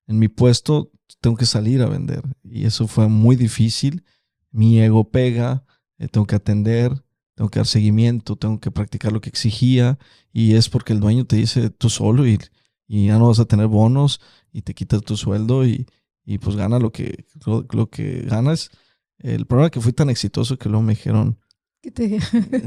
en mi puesto, tengo que salir a vender. Y eso fue muy difícil. Mi ego pega, tengo que atender, tengo que dar seguimiento, tengo que practicar lo que exigía. Y es porque el dueño te dice tú solo y ya no vas a tener bonos y te quitas tu sueldo y pues gana lo que ganas. El problema es que fui tan exitoso que luego me dijeron,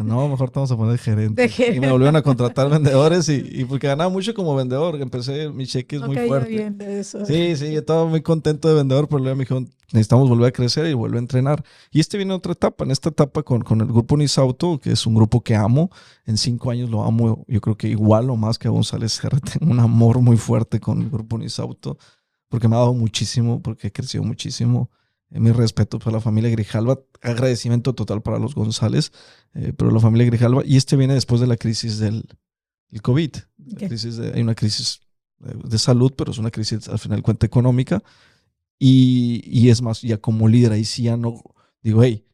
no, mejor te vamos a poner gerente. Y me volvieron a contratar vendedores y porque ganaba mucho como vendedor. Empecé, mi cheque es muy fuerte. Bien de eso. Sí, yo estaba muy contento de vendedor, pero luego me dijeron, necesitamos volver a crecer y volver a entrenar. Y viene otra etapa. En esta etapa con el grupo Unisauto, que es un grupo que amo. En 5 años lo amo, yo creo que igual o más que a González Serra. Tengo un amor muy fuerte con el grupo Unisauto porque me ha dado muchísimo, porque he crecido muchísimo. Mi respeto para la familia Grijalva, agradecimiento total para los González, pero la familia Grijalva, y viene después de la crisis del COVID. Okay. Hay una crisis de salud, pero es una crisis al final de cuenta económica, y es más, ya como líder, ahí sí ya no, digo, hey,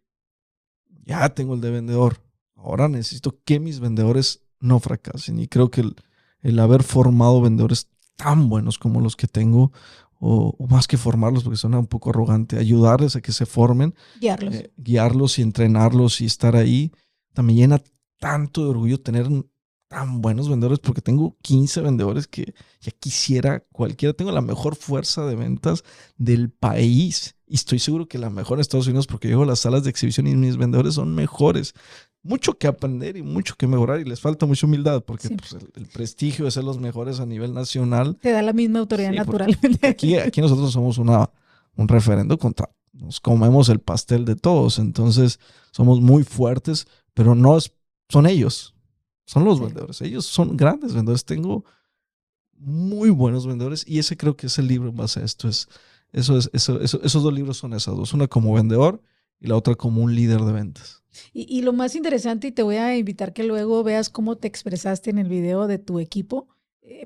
ya tengo el de vendedor, ahora necesito que mis vendedores no fracasen, y creo que el haber formado vendedores tan buenos como los que tengo, o más que formarlos, porque suena un poco arrogante, ayudarles a que se formen, guiarlos y entrenarlos y estar ahí. También llena tanto de orgullo tener tan buenos vendedores porque tengo 15 vendedores que ya quisiera cualquiera. Tengo la mejor fuerza de ventas del país y estoy seguro que la mejor en Estados Unidos porque llego a las salas de exhibición y mis vendedores son mejores. Mucho que aprender y mucho que mejorar y les falta mucha humildad porque Sí. pues, el prestigio de ser los mejores a nivel nacional. Te da la misma autoridad Sí, naturalmente. Aquí nosotros somos un referendo contra, nos comemos el pastel de todos, entonces somos muy fuertes, pero no son ellos, son los vendedores, ellos son grandes vendedores, tengo muy buenos vendedores y ese creo que es el libro en base a esto, esos dos libros son esas dos, una como vendedor y la otra como un líder de ventas. Y lo más interesante, y te voy a invitar que luego veas cómo te expresaste en el video de tu equipo.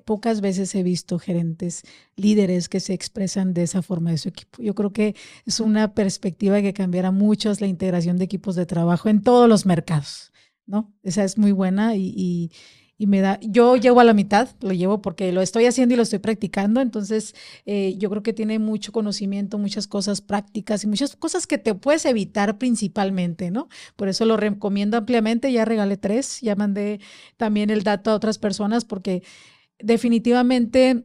Pocas veces he visto gerentes, líderes que se expresan de esa forma de su equipo. Yo creo que es una perspectiva que cambiará mucho la integración de equipos de trabajo en todos los mercados, ¿no? Esa es muy buena y me da, yo llevo a la mitad, lo llevo porque lo estoy haciendo y lo estoy practicando, entonces yo creo que tiene mucho conocimiento, muchas cosas prácticas y muchas cosas que te puedes evitar principalmente, ¿no? Por eso lo recomiendo ampliamente, ya regalé 3, ya mandé también el dato a otras personas porque definitivamente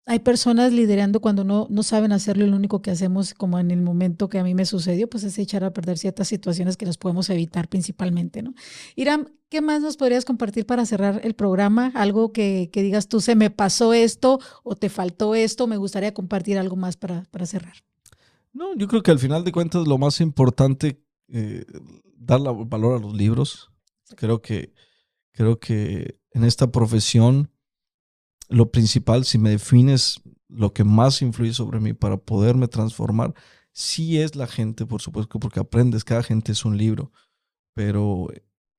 hay personas liderando cuando no saben hacerlo y lo único que hacemos, como en el momento que a mí me sucedió, pues es echar a perder ciertas situaciones que nos podemos evitar principalmente, ¿no? Iram, ¿qué más nos podrías compartir para cerrar el programa? Algo que digas tú, se me pasó esto o te faltó esto, me gustaría compartir algo más para cerrar. No, yo creo que al final de cuentas lo más importante, dar valor a los libros. Creo que en esta profesión lo principal, si me defines lo que más influye sobre mí para poderme transformar, sí es la gente, por supuesto, porque aprendes, cada gente es un libro, pero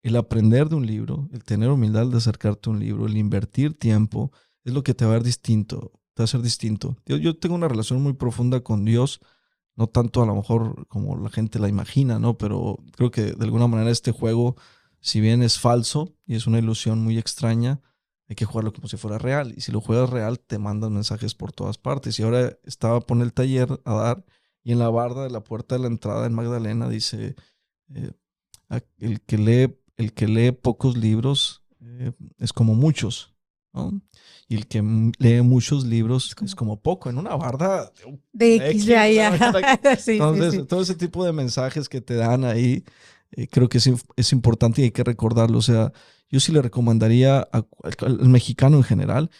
el aprender de un libro, el tener humildad de acercarte a un libro, el invertir tiempo, es lo que te va a dar distinto, te va a hacer distinto. Yo tengo una relación muy profunda con Dios, no tanto a lo mejor como la gente la imagina, ¿no? Pero creo que de alguna manera este juego, si bien es falso y es una ilusión muy extraña, hay que jugarlo como si fuera real. Y si lo juegas real, te mandan mensajes por todas partes. Y ahora estaba por el taller a dar y en la barda de la puerta de la entrada en Magdalena dice, el que lee pocos libros es como muchos, ¿no? Y el que lee muchos libros es como poco. En una barda de X de allá. Sí, entonces, sí. todo ese tipo de mensajes que te dan ahí, creo que es importante y hay que recordarlo. O sea, yo sí le recomendaría al mexicano en general,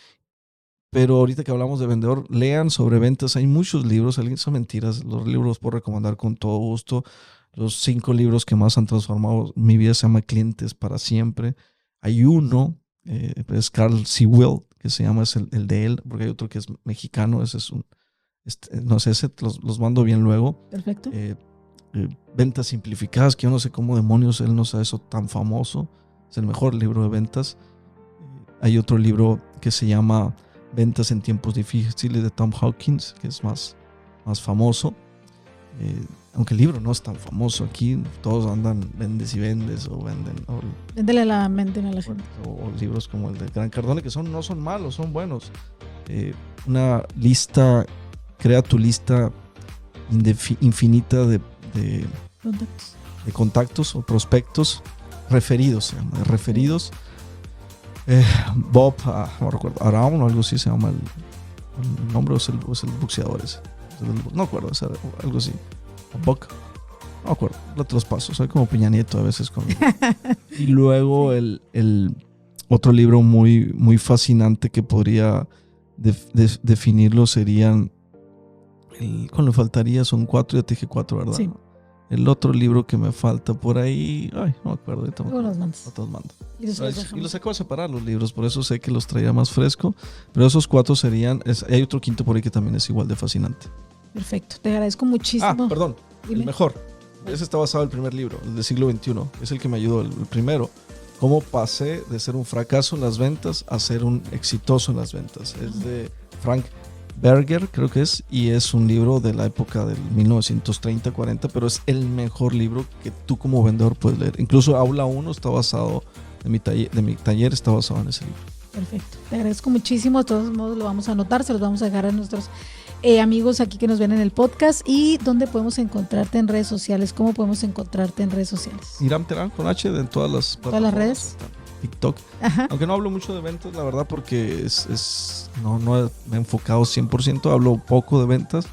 pero ahorita que hablamos de vendedor, lean sobre ventas. Hay muchos libros, son mentiras. Los libros los puedo recomendar con todo gusto. Los 5 libros que más han transformado mi vida se llama Clientes para Siempre. Hay uno, es Carl Sewell, que se llama, es el de él, porque hay otro que es mexicano. Ese es no sé, ese los mando bien luego. Perfecto. Ventas simplificadas, que yo no sé cómo demonios él nos ha hecho tan famoso. Es el mejor libro de ventas. Hay otro libro que se llama Ventas en tiempos difíciles de Tom Hawkins, que es más famoso. Aunque el libro no es tan famoso. Aquí todos andan vendes y vendes o venden. Véndele la mente a la gente. O libros como el de Grant Cardone, que no son malos, son buenos. Una lista, crea tu lista infinita de contactos o prospectos referidos, se llama, referidos. Bob, no recuerdo, Around o algo así se llama el nombre, o es el boxeador ese. No recuerdo, algo así. Buck, no me acuerdo, no te los paso, soy como Peña Nieto a veces conmigo. Y luego el otro libro muy, muy fascinante que podría definirlo serían, ¿cuál le faltaría? Son 4, ya te dije 4, ¿verdad? Sí. El otro libro que me falta por ahí, no me acuerdo. Luego los mandas. No te los mando. Y los acabo de separar los libros, por eso sé que los traía más fresco. Pero esos 4 serían, hay otro quinto por ahí que también es igual de fascinante. Perfecto, te agradezco muchísimo. Perdón, dime. El mejor. Ese está basado en el primer libro, el del siglo XXI. Es el que me ayudó, el primero. Cómo pasé de ser un fracaso en las ventas a ser un exitoso en las ventas. Es de Frank Berger, creo que es, y es un libro de la época del 1930-40, pero es el mejor libro que tú como vendedor puedes leer. Incluso Aula 1 está basado, de mi taller está basado en ese libro. Perfecto, te agradezco muchísimo. De todos modos lo vamos a anotar, se los vamos a dejar a nuestros amigos aquí que nos ven en el podcast. ¿Y dónde podemos encontrarte en redes sociales? ¿Cómo podemos encontrarte en redes sociales? Iram Terán con H en todas las plataformas. ¿Todas las redes? TikTok. Ajá. Aunque no hablo mucho de ventas, la verdad, porque no me he enfocado 100%, hablo poco de ventas,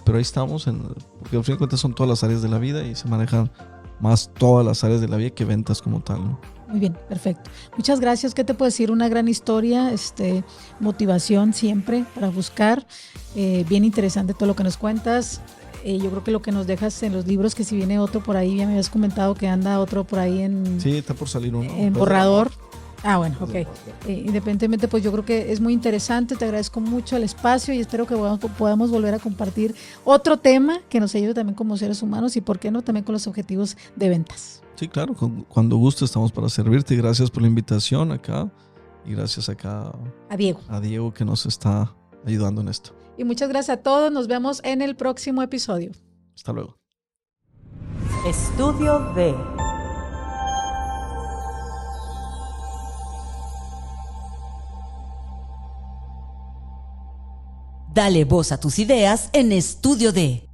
pero ahí estamos, porque al fin de cuentas son todas las áreas de la vida y se manejan más todas las áreas de la vida que ventas como tal, ¿no? Muy bien, perfecto. Muchas gracias. ¿Qué te puedo decir? Una gran historia, motivación siempre para buscar. Bien interesante todo lo que nos cuentas. Yo creo que lo que nos dejas en los libros, que si viene otro por ahí, ya me habías comentado que anda otro por ahí Sí, está por salir uno. en borrador. Ah, bueno, ok. Independientemente, pues yo creo que es muy interesante. Te agradezco mucho el espacio y espero que podamos volver a compartir otro tema que nos ayude también como seres humanos y, ¿por qué no?, también con los objetivos de ventas. Sí, claro, cuando guste estamos para servirte. Gracias por la invitación acá y gracias acá a Diego que nos está ayudando en esto. Y muchas gracias a todos. Nos vemos en el próximo episodio. Hasta luego. Estudio D. Dale voz a tus ideas en Estudio D.